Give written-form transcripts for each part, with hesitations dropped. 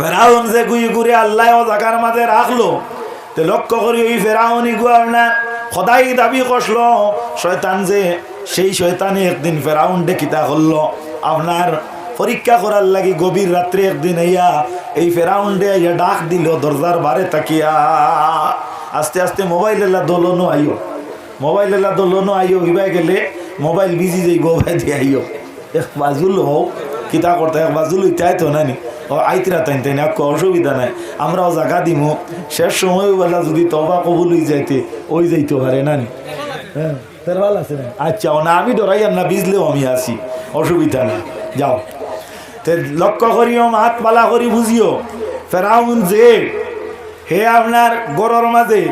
ফেরাউন যে গুই ঘুরে আল্লাহ ও জায়গার মাঝে রাখলো, তে লক্ষ্য করি ওই ফেরাউনি গু আপনার সদাই দাবি করলো শয়তান যে, সেই শয়তানে একদিন ফেরাউন কিতা করলো আপনার পরীক্ষা করার লাগি গভীর রাত্রে একদিন আইয়া এই ফেরাউন আইয়া ডাক দিল দরজার বারে তাকিয়া। আস্তে আস্তে মোবাইল এলা দোলনো আইও, মোবাইল এলা দোলনো আইও, ইবাই গেলে মোবাইল বিজি যাই গোবাই দিয়ে আইও। এক বাজুল হোক কিতা করতে, এক বাজুল ইত্যাই তো নানি ও আইতরা তাই তাই না, অসুবিধা নাই, আমরাও জায়গা দিমু। শেষ সময় বেলা যদি তবা কবুল হয়ে যাইতে ওই যাইতে পারে নানি। হ্যাঁ ভালো আছে না? আচ্ছা না আমি ডরাই আর না, বিজলেও আমি আসি, অসুবিধা নেই, যাও। তে লক্ষ্য করিও হাত পালা করি বুঝিও ফেরাউন যে হে আপনার গরর মাঝে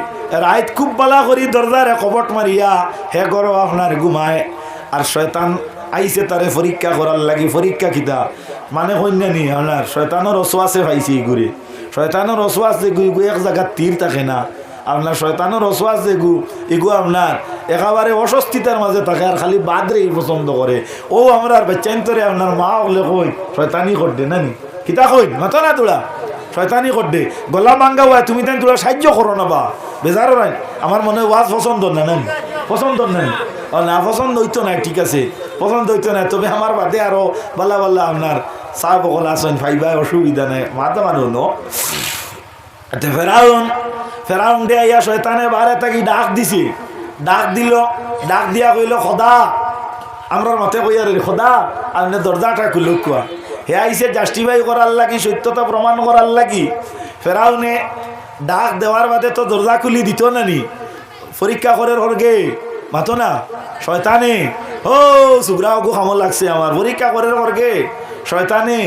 রাত খুব পালা করি দরজারে কপট মারিয়া হে গর আপনার ঘুমায়। আর শয়তান আইসে তারে পরীক্ষা করার লাগি। পরীক্ষা কিতা মানে কন্যানি আপনার শয়তানের রসোয়াশে পাইছে ঘুরে, শয়তানের রসোয়াশ যে গু এক জায়গার তীর থাকে না আপনার, শয়তানের রসোয়াশ যে এগু আপনার একেবারে অস্বস্তিতার মাঝে থাকে আর খালি বাদরেই পছন্দ করে। ও আমরা বেচাইন্তরে আপনার মা হলে কই শয়তানি করতে নানি কিতা কই মাতো না তোরা শয়তানি করতে গলা ভাঙ্গা হয়, তুমি তাই তোরা সাহায্য করো না বা বেজারও নাই। আমার মনে হয় ওয়াজ পছন্দ না নানি, পছন্দ নাই না, পছন্দ হইতো না, ঠিক আছে পছন্দ হইতো না, তবে আমার বাদে আরো বাল্লা বাল্লা আপনার চা বকল আসেন ফাইবা, অসুবিধা নাই, মাথা মানুষ ন। ফেরাউন ফেরাউন দে আইয়া শয়তানে বারে তাকি ডাক দিছে, ডাক দিল, ডাক দিয়া কইল খোদা, আমরার মাথে কইয়া রে খোদা আপনি দরজাটা খুলে কুয়া। হে আইসে জাস্টিফাই করার লাগি, সত্যতা প্রমাণ করার লাগি। ফেরাউনে ডাক দেওয়ার বাদে তো দরজা খুলি দিত না নি, পরীক্ষা করে হরগে মাতো না শয়তানে। ও সুগ্রাও গো খামল লাগছে আমার, পরীক্ষা করে হরগে শয়তানে।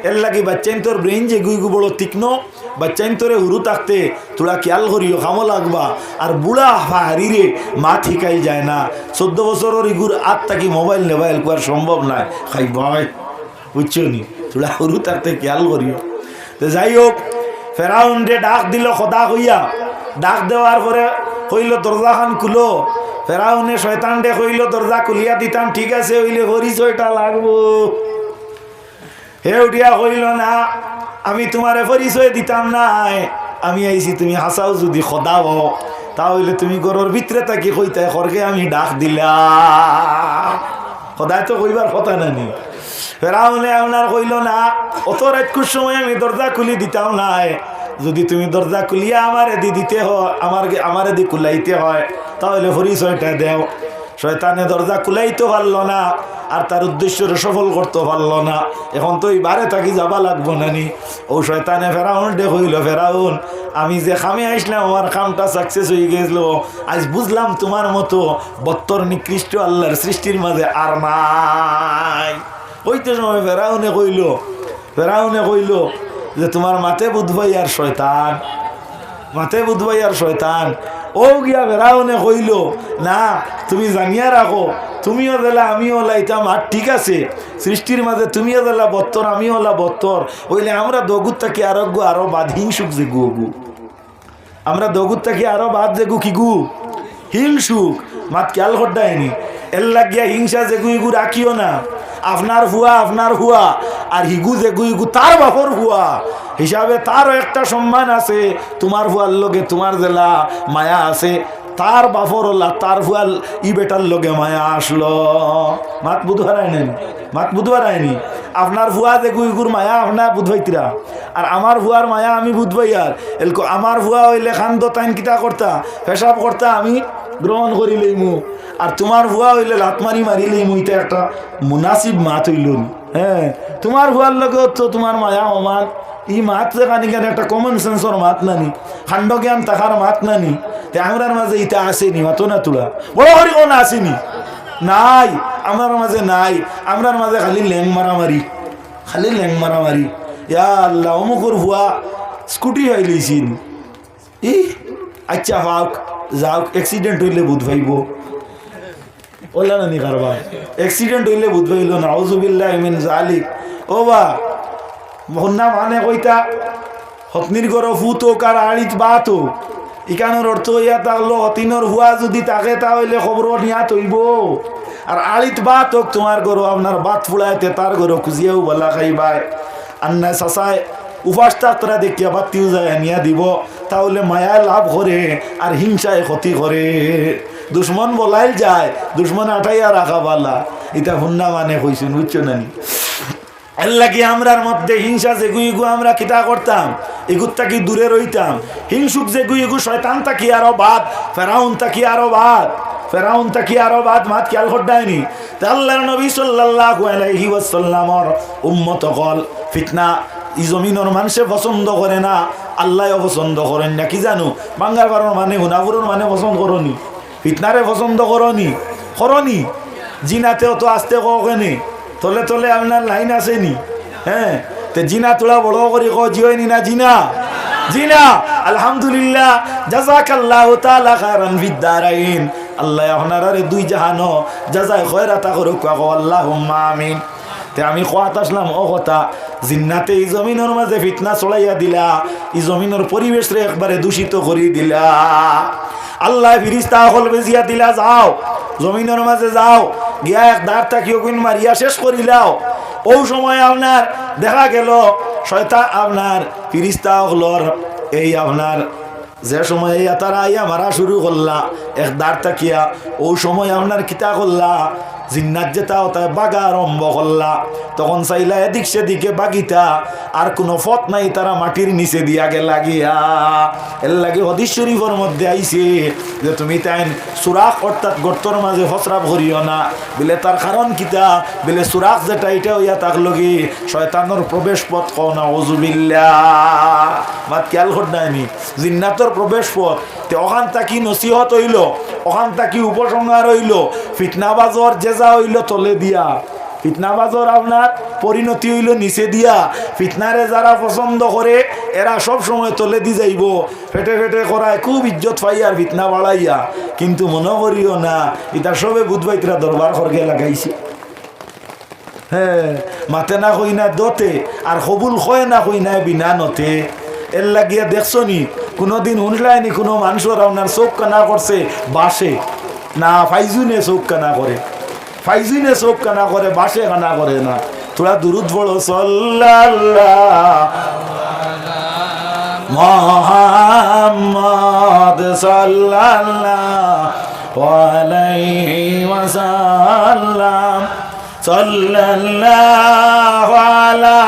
এর লাগি বাচ্চাইন তোর ব্রেইন যে গুই গু বড় তীক্ষ্ণ, বাচ্চাইন তোরে হুরু থাকতে তোরা খেয়াল করিও খামো লাগবা। আর বুড়া হারিরে মা ঠিকাই যায় না, 14 বছরের ইগুর আত থাকি মোবাইল নেবাইল করার সম্ভব নয়, খাই ভাই বুঝছো নি, তোরা হুরু থাকতে খেয়াল করিও। তো যাই হোক ফেরাউন রে ডাক দিল খোদা কইয়া, ডাক দেওয়ার পরে কইল দরজা খান খুলো। ফেরাউনে শয়তান রে কইল দরজা খুলিয়া দিতাম, ঠিক আছে হইলে পরিচয়টা লাগবো। হে উঠিয়া কইল না আমি তোমারে পরিচয় দিতাম নাই, আমি আইছি তুমি হাসাও যদি খোদা হও তাহলে তুমি ঘরের ভিতরে থাকি কইতে খরকে আমি ডাক দিলাম, খোদায় তো কইবার কথা নানি। ফেরাউনে আপনার কইল না অত রাতকুর সময় আমি দরজা খুলি দিতাম নাই, যদি তুমি দরজা খুলিয়া আমারে দি দিতে হয়, আমারে দি খুলাইতে হয় তাহলে পরিচয়টা দেও। শয়তানে দরজা খুলাইতে পারলো না আর তার উদ্দেশ্যে সফল করতে পারলো না, এখন তো এই বারে থাকি যাবা লাগবো নানি। ও শয়তানে ফেরাউন ডে হইল ফেরাউন আমি যে খামে আসলাম আমার কামটা সাকসেস হয়ে গেছিল, আজ বুঝলাম তোমার মতো বত্তর নিকৃষ্ট আল্লাহর সৃষ্টির মাঝে আর নাই। ওইতে সময় ফেরাউনে কইল যে তোমার মাথে বুধবাই আর শয়তান, মাথে বুধবাই আর শয়তান। ও গিয়া ফেরাউনে কইল না তুমি জানিয়া রাখো তুমিও দিলা আমিও হলা এটা মাঠ, ঠিক আছে সৃষ্টির মাঝে তুমিও দিলা বত্তর আমিও হলা বত্তর, ওইলে আমরা দগুর থাকি আরো বাদ হিংসুক যে গু, আমরা দগুর থাকি আরো বাদ যে গু কি গু হিংসুক, মাত খেয়াল করডায়নি এর লাগিয়া হিংসা যে গুইগু রাখিও না। আপনার হুয়া আর হিগু যে গুইগু তার বাপর হুয়া হিসাবে তারও একটা সম্মান আছে, তোমার হুয়ার লগে তোমার জেলা মায়া আছে, তার বাপর হল্লা তার হুয়াল ই বেটার লগে মায়া আসলো। মাত বুধবার আইনি আপনার ভুয়া যে গুইগুর মায়া আপনার বুধবাইতিরা আর আমার ভুয়ার মায়া আমি বুধবাই। আর এলকো আমার ভুয়া হইলে খান্দ তাইন কিতা করতা পেশাব করতা আমি গ্রহণ করিলেই মু, আর তোমার ভুয়া হইলে লাত মারিলেই মু, এটা একটা মুনাসিব মাত হইল। হ্যাঁ তোমার ভুয়ার লগে তো তোমার মায়া আমার ই মাত যেখানে কেন একটা কমন সেন্সর মাত নানি, খান্ড জ্ঞান তাহার মাত নানি, আমরার মাঝে ইটা আসেনি মাতো না তোরা বড় হরি কোন আসেনি নাই আমার মাঝে নাই, আমরার মাঝে খালি ল্যাং মারামারি। ইয়া আল্লাহ অমুকর ভুয়া স্কুটি হইলেছিন ই আচ্ছা হাক যাওক অ্যাক্সিডেন্ট হইলে বুধ ভাইব ওলা নানি কারবা অ্যাক্সিডেন্ট হইলে বুধ ভাইল না আউযুবিল্লাহি মিন যালিক। ও বা মহন্না মানে কইতা হতনির গর ফুতো কার আড়িত বাতো ইকানোর অর্থ ইয়া তাহলে হতিনর হুয়া যদি তাকে তাহলে খবর নিয়া তৈব, আর আড়িত বাত হোক তোমার গরো আপনার বাত ফুলাইতে তার গরো খুঁজিয়াও বলা খাইবাই আন্না চাচায় উপাসটা তোরা দেখিয়া বাতিও যায় নিয়া দিব, তাহলে মায়ায় লাভ করে আর হিংসায় ক্ষতি করে। দুশ্মন বলাই যায়, দুশ্মন আটাইয়া রাখা বালা, এটা হুন্না মানে কইছেন, বুঝছো না? আল্লাহ কি আমরার মধ্যে হিংসা যেগু ইগু আমরা কিতা করতাম, এগুর তাকি দূরে রইতাম। হিংসুক যেগু ইগু শয়তান তাকি আরো বাদ, ফেরাউন তাকি আরো বাদ, ফেরাউন তাকি আরো বাদ, মাত খেয়াল করডায়নি। তা আল্লাহর নবী সাল্লাল্লাহু আলাইহি ওয়াসাল্লামর উম্মত হল ফিতনা ই জমিনের মানুষে পছন্দ করে না, আল্লাহও পছন্দ করেন না। কি জানো বাঙ্গার কারণ মানে হুনাপুরের মানে পছন্দ করনি, ফিতনারে পছন্দ করনি, করনি। জিনাতেও তো আসতে কেনে তলে তলে আপনার লাইন আসেনি। হ্যাঁ, তে জিনা তোলা বড় করি জিওনি না জিনা, জিনা। আলহামদুলিল্লাহ, জাযাকাল্লাহু তাআলা খায়রান ফিদ দারাইন। আল্লাহ আপনারে দুই জাহানো জাযায়ে খয়রাতা করুক, আল্লাহুম্মা আমিন। তে আমি কোয়াত আসলাম ও কথা, জিন্নাতে এই জমিনের মাঝে ফিতনা ছড়াইয়া দিলা, এই জমিনের পরিবেশ রে একবারে দূষিত করে দিলা। আল্লাহ ফিরিস্তা হল বেজিয়া দিলা, যাও জমিনের মাঝে যাও, গিয়া এক দাঁড় তাকিও কোন মারিয়া শেষ করিলাও। ও সময় আপনার দেখা গেল শয়তান আপনার ফিরিস্তা হলর এই আপনার যে সময় তারা আইয়া মারা শুরু করলা এক দাঁড় তাকিয়া, ও সময় আপনার কিতা করলা, জিন্নাত যেটা তাই বাগা আরম্ভ করলা। তখন চাইলা এদিক সেদিকে বাগিতা, আর কোনো ফত নাই, তারা মাটির নিচে দিয়া গেলা গিয়া। এর লাগে হাদিস শরীফের মধ্যে আইছে যে তুমি তাই সুরাখ অর্থাৎ গর্তর মাঝে ফসরাপ করিও না, বলে তার কারণ কিতা, বলে সুরাখ যেটা এটা হইয়া থাকলো কি শয়তানোর প্রবেশ পথ। কও না আউযুবিল্লাহ, মাত খেয়াল করনাইনি, জিন্নাতর প্রবেশ পথ। তে ওখান তাকি নসিহত হইল, ওখান তাকি উপসংহার হইল, ফিতনাবাজর জেজা হইল তলে দিয়া, ফিতনাবাজর আপনার পরিণতি হইল নিচে দিয়া। ফিতনারে যারা পছন্দ করে এরা সব সময় তলে দি যাইব, ফেটে ফেটে করায় খুব ইজ্জত পাইয়ার ফিতনা বাড়াইয়া। কিন্তু মনে করিও না এটা সবে বুধবাইতরা দরবার খরগে লাগাইছে। হ্যাঁ, মাতে না কই না দতে, আর কবুল হয় না কই না বিনা নতে। এর লাগিয়া দেখছো নি কোনোদিন শুনলাইনি কোনো মানুষের আপনার চোখ কানা করছে বাসে না, ফাইজুনে চোখ কানা করে, ফাইজুনে চোখ কানা করে, বাসে কানা করে না। তোরা দুরুদ পড়ো, সাল্লাল্লাহু মুহাম্মদ সাল্লাল্লাহু আলাইহি ওয়াসাল্লাম, সাল্লাল্লাহু আলা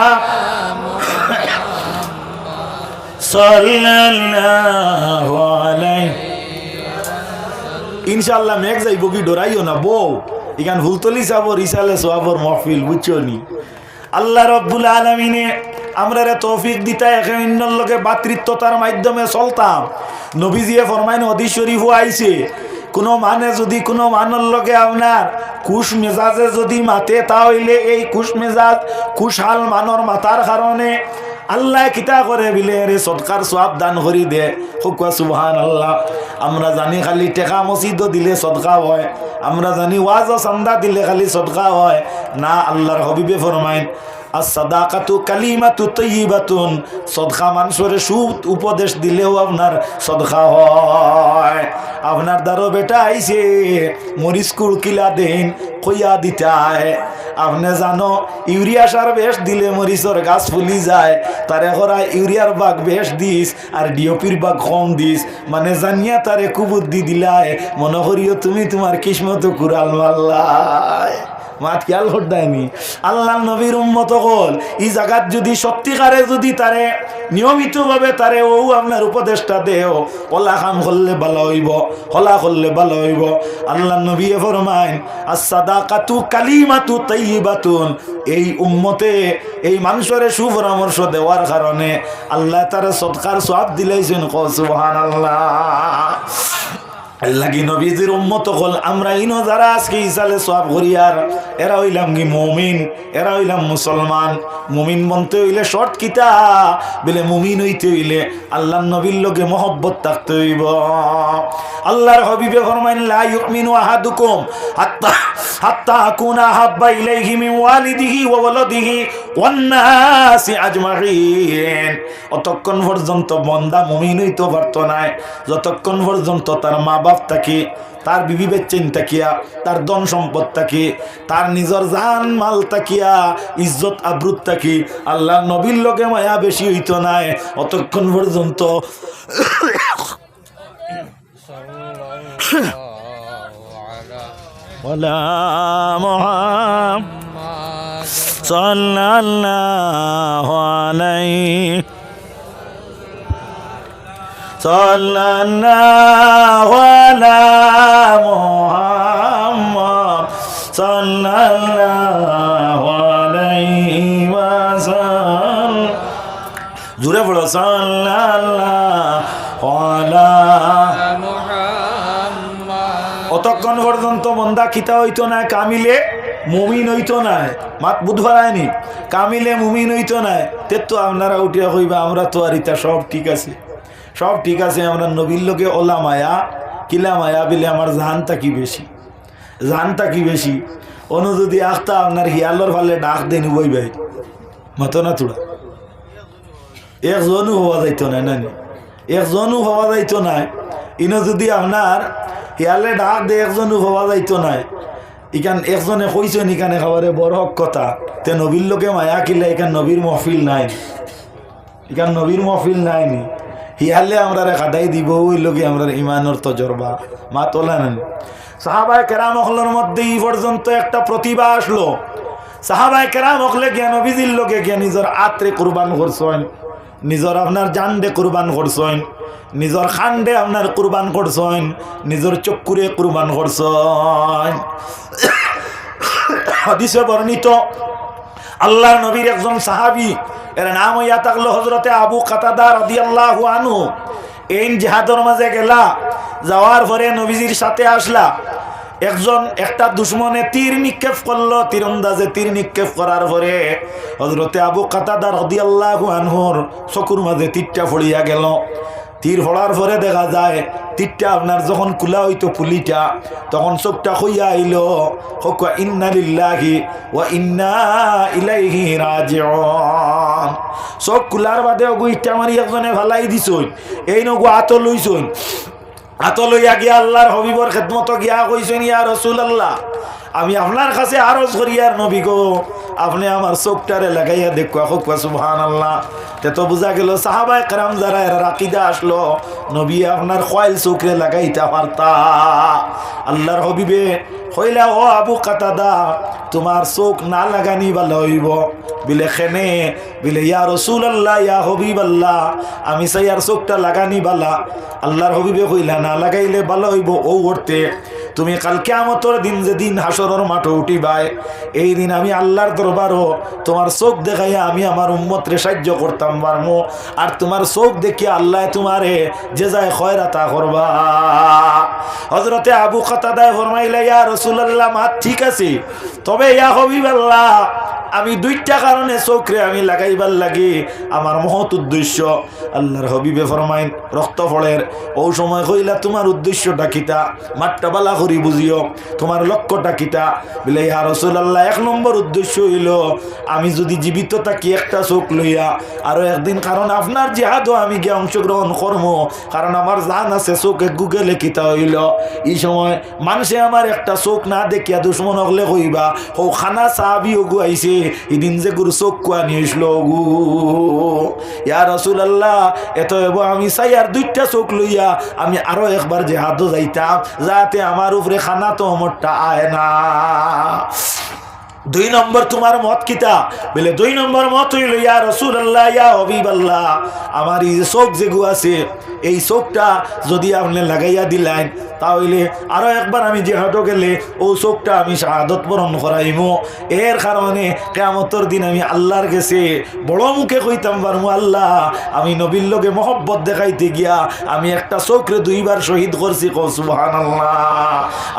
সাল্লাল্লাহু আলাইহি। ইনশাআল্লাহ মেঘ যাইব কি ডরাইও না বউ, এখান হুলতলি যাব রিসালে সোয়াবর মহফিল, বুঝছো নি? আল্লাহ রব্বুল আলামিনে আমরা তৌফিক দিতা একের লগে ভাতৃত্বতার মাধ্যমে চলতাম। নবীজিয়ে ফরমাইন হাদিস শরীফ আইছে, কোনো মানে যদি কোনো মানের লগে আপনার কুশ মেজাজে যদি মাতে, তাহলে এই কুশ মেজাজ কুশাল মানর মাতার কারণে আল্লাহ কিতা করে বিলে রে সদকার সওয়াব দান করি দে। হুকুয়া সুবহানাল্লাহ। আমরা জানি খালি টেকা মসজিদ দিলে সদকা হয়, আমরা জানি ওয়াজ ও চান্দা দিলে খালি সদকা হয় না। আল্লাহর হাবিবে ফরমাইন as-sadaqatu kalimatu tayyibatun, সদকা মানুষের সুদ উপদেশ দিলেও আপনার সদকা হয়। আপনার দ্বারো বেটা আইছে মরিচ কুড়কিলা দেন কইয়া দিতায়, আপনি জানো ইউরিয়া সার বেশ দিলে মরিচর গাছ ফুলি যায়, তারে করা ইউরিয়ার বাগ বেশ দিস আর ডিওপির বাগ কম দিস, মানে জানিয়া তারে কুবুদ্ধি দিলায়, মনে করিও তুমি তোমার কিসমত কুড়াল মাল্লায়। মাত খেয়াল করদায়নি। আল্লাহ নবীর উম্মত হল এই জায়গাত যদি সত্যিকারে যদি তারে নিয়মিতভাবে তারে ও আপনার উপদেশটা দেও, ওলা কাম করলে ভালো হইব, হলা করলে ভালো হইব। আল্লাহ নবী ফরমাইন as-sadaqatu kalimatu tayyibatun, এই উম্মতে এই মানুষের সুপরামর্শ দেওয়ার কারণে আল্লাহ তারা সদকার সওয়াব দিলাইছেন। ক সুবহানাল্লাহ। আল্লাহ কি নবীজির উম্মত হল আমরা ইনো যারা আজকে ইসালে সওয়াব করি, আর এরা হইলাম কি মুমিন, এরা হইলাম মুসলমান। মুমিন বলতে হইলে শর্ট কিতা বলে, মুমিন হইতে হইলে আল্লাহর নবীর লগে মহব্বত থাকতে হইব। আল্লাহর হাবিবে ফরমাইন লা ইউমিনু আহাদুকুম হাত্তা আকুনা হাব্বা ইলাইহি মিন ওয়ালিদিহি ওয়া ওয়ালাদিহি ওয়ান নাসি আজমাইন। অতক্ষণ পর্যন্ত বান্দা মুমিন হইতে পারত না যতক্ষণ পর্যন্ত তার মা বাপ থাকি, তার বিবি বেচ্চেন তাকিয়া, তার ধন সম্পদ থাকি, তার নিজের জান মাল তাকিয়া, ইজ্জত আব্রুত থাকি আল্লাহ নবীর লগে মায়া বেশি হইতো নাই অতক্ষণ পর্যন্ত ওয়ালা মুহাম্মাদ সাল্লাল্লাহু আলাইহি সাল্লাল্লাহু আলা মুহাম্মাদ সাল্লাল্লাহু আলাইহি ওয়াসাল্লাম। জোরে বলো সাল্লাল্লাহু আলা মুহাম্মাদ। অতক্ষণ পর্যন্ত মন্দা খিতা হইতো না, কামিলে মুমিন হইতো না, মাত বুধবার আয়নি কামিলে মুমিন হইতো না। তে তো আপনারা উঠিয়া কইবা আমরা তো আর ইতা সব ঠিক আছে, সব ঠিক আছে, আমরা নবীর লোকে ওলা মায়া কিলা মায়া বিলে আমার জানটা কি বেশি, জানটা কি বেশি। অনু যদি আখতা আপনার হিয়ালোর ফালে ডাক দেন বই ভাই মতো না তোরা একজনও হওয়া যাইতো না, নানি একজনও হওয়া যাইতো না। ইনো যদি আপনার হিয়ালে ডাক দে একজনও হওয়া যাইতো না। ইখান একজনে কইছেন ইখানে খাবারে বড় হক কথা, তে নবীর লোকে মায়া কিলা এখান নবীর মহফিল নাই, এখান নবীর মহফিল নাইনি। হিয়ালে আমরা কাদাই দিব ওই লোকে আমরা ইমানের তজরবা মা তোলা নেন। সাহাবায়ে কেরাম হলের মধ্যে এই পর্যন্ত একটা প্রতিভা আসলো। সাহাবায়ে কেরাম হলে গিয়া নবীজির লোকে গিয়া নিজের আত্রে কুরবান করছেন, নিজের আপনার জানডে কুরবান করছেন, নিজের খান্ডে আপনার কুরবান করছেন, নিজের চক্ষুরে কুরবান করছেন। হাদিসে বর্ণিত আল্লাহর নবীর একজন সাহাবী, এর নাম হইয়া থাকলো হযরতে আবু কাতাদা রাদিয়াল্লাহু আনহু। এই জিহাদের মাঝে গেলা, যাওয়ার পরে নবীজির সাথে আসলা। একজন একটা দুশ্মনে তীর নিক্ষেপ করলো, তীরন্দাজে তীর নিক্ষেপ করার পরে হযরতে আবু কাতাদা রাদিয়াল্লাহু আনহুর চকুর মাঝে তীরটা পড়িয়া গেল। তীর ফোড়ার পরে দেখা যায় তীরটা আপনার যখন কুলা হইতো পুলিটা, তখন চোখটা হইয়া আইল হক ইন্না লিল্লাহি ওয়া ইন্না ইলাইহি রাজিউন। চোখ কুলার বাদে গুইটা মারি একজনে ভালাই দিছই, এই নগু আত লইছই, আত লইয়া গিয়া আল্লাহর হবিবর খেদমত গিয়া কইছেন ইয়া রাসূলুল্লাহ আমি আপনার কাছে আরজ করি আর নবী গো আপনি আমার চোখটারে লাগাইয়া দেখুয়া হোক সুবহানাল্লাহ। তে তো বোঝা গেল সাহাবায়ে কেরাম যারা এর আকিদা আসলো নবী আপনার খয়েল চোখে লাগাইতে পারতা। আল্লাহর হবিবে কইলা ও আবু কাতাদা তোমার চোখ না লাগানি ভালো হইব বিলে খেনে বিলে ইয়া রাসূলুল্লাহ ইয়া হাবিবাল্লাহ আমি চাই আর চোখটা লাগানি বালা। আল্লাহর হবিবে কইলা না লাগাইলে ভালো হইব ও করতে তুমি কাল কিয়ামতের দিন যেদিন হাসরের মাঠে উঠিবাই এই দিন আমি আল্লাহর দরবারও তোমার চোখ দেখাইয়া আমি আমার উম্মতরে সাহায্য করতাম পারমু, আর তোমার চোখ দেখিয়া আল্লাহ তোমারে যে যায় খয়রাতা করবা। হযরতে আবু কাতাদা ফরমাইলা ইয়া রাসূলুল্লাহ মা ঠিক আছে, তবে ইয়া হাবিবাল্লাহ আমি দুইটা কারণে চোখরে আমি লাগাইবার লাগি আমার মহৎ উদ্দেশ্য। আল্লাহর হবিবে ফরমাইন রক্ত ফলের ও সময় কইলা তোমার উদ্দেশ্যটা কিতা, মাঠটা বালা করি বুঝিও তোমার লক্ষ্যটা কিতা। বলে ইয়া রাসূলুল্লাহ এক নম্বর উদ্দেশ্য হইল আমি যদি জীবিত থাকি একটা চোখ লইয়া আরো একদিন, কারণ আপনার জিহাদও আমি গিয়ে অংশগ্রহণ করবো, কারণ আমার জান আছে চোখে গুগলে কিতা হইল এই সময় মানুষে আমার একটা চোখ না দেখিয়া দুশ্মন হলে কইবা ও খানা সাহাবি ওগু আইছে এদিন যে গুরু চোখ কুয়া নিয়ে আসলো গু। ইয়া রাসূলুল্লাহ এত আমি চাই আর দুইটা চোখ লইয়া আমি আরো একবার জিহাদও যাইতাম যাতে আমার উপরে খানা তো মোটটা আয় না। দুই নম্বর তোমার মত কিতা? বলে দুই নম্বর মত হইল ইয়া রাসূলুল্লাহ ইয়া হাবিবাল্লাহ আমার এই চোখ যেগু আছে এই চোখটা যদি আপনি লাগাইয়া দিলেন তাহলে আরো একবার আমি জিহাদও গেলে ও চোখটা আমি শাহাদত বরণ করাইমু। এর কারণে কিয়ামতের দিন আমি আল্লাহর কাছে বড় মুখে কইতাম পারমু আল্লাহ আমি নবীর লগে মহব্বত দেখাইতে গিয়া আমি একটা চোখরে দুইবার শহীদ করছি কও সুবহানাল্লাহ।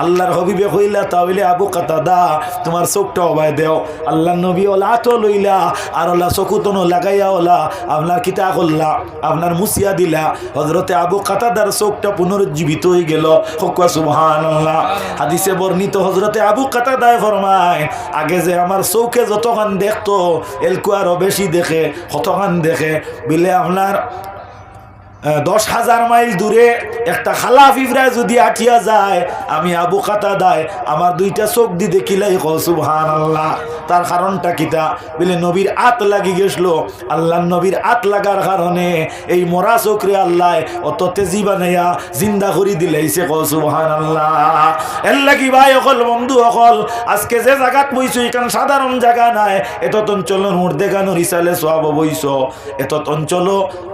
আল্লাহর হবিবে কইলা তাহলে আবু কাতাদা তোমার চোখটা অবায় দেও। আল্লাহর নবী ওলা তো লইলা আর ওলা চকুতনো লাগাইয়া ওলা আপনার কিতা করলা আপনার মুসিয়া দিলা। হযরতে আবু কাতাদার চোখটা পুনরুজ্জীবিত হয়ে গেল সুবহানাল্লাহ। হাদিসে বর্ণিত হযরতে আবু কাতাদায় ফরমায় আগে যে আমার চোখে যতখান দেখতো এলকু আরো বেশি দেখে কতখান দেখে বিলে আপনার 10,000 মাইল দূরে একটা খালা ফিফরায় যদি আঠিয়া যায়, আমি আবু কাতাদায় আমার দুইটা চোখ দি দেখিলাই কও সুবহানাল্লাহ। তার কারণটা কিতা বলে নবীর আত লাগি গেছিল। আল্লাহ নবীর আত লাগার কারণে এই মরা চোখরে আল্লাহ অত তেজি বানাইয়া জিন্দা করে দিলাইছে কও সুবহানাল্লাহ। এর লাগি ভাই অকল বন্ধু অকল আজকে যে জায়গাত বইছো এখানে সাধারণ জায়গা নাই। এত অঞ্চল মুর্দেগানোর ইসালে সওয়াব বইছ, এত অঞ্চল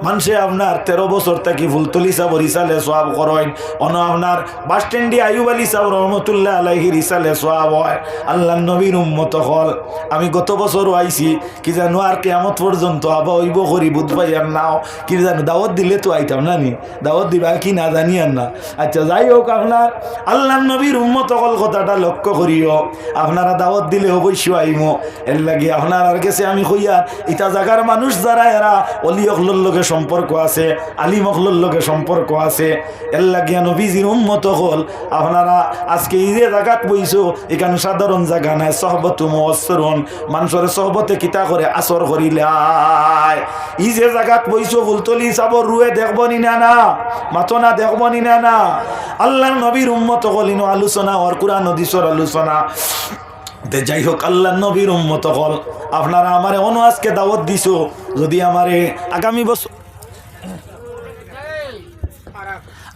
মানুষে আপনার 13 বছর থেকে ফুলতলি সাবর ইসালে সওয়াব করেন। অন আপনার বাস স্ট্যান্ডে আইয়ুব আলী সাহেব রহমতুল্লাহ আলাইহির ইসালে সওয়াব হয়। আল্লাহ নবীর উম্মত হল আমি গত বছরও আইছি কি জানো আর কিয়ামত পর্যন্ত আবা হইব করি বুধ ভাই আর নাও কি জানো দাওয়াত দিলে তো আইতাম না নি, দাওয়াত দিবা কি না জানি আর না। আচ্ছা যাই হোক, আপনার আল্লাহ নবীর উম্মত হল কথাটা লক্ষ্য করিও। আপনারা দাওয়াত দিলে অবশ্যই আইমো। এর লাগে আপনার আর কাছে আমি কইয়া ইটা জায়গার মানুষ যারা এরা অলি অকলর লগে সম্পর্ক আছে, আলিম অকলর লগে সম্পর্ক আছে। এর লাগিয়া নবীজির উম্মত হল আপনারা আজকে এই যে জায়গাত বইছো এখানে সাধারণ জায়গা নাই। সহবত মুআসসিরুন মানুষের সহবতে কিতা করে আসর করিলাই। এই যে জায়গাত বইছো ফুলতলি সাবর রুয়ে দেখব নি না না মাতনা দেখব নি না না। আল্লাহর নবীর উম্মত হল ইনো আলোচনা ওর কুরআন হাদিসের আলোচনা। যাই হোক, আল্লাহ নবীর উম্মত হল আপনারা আমারে অন্য আজকে দাওয়াত দিছো, যদি আমারে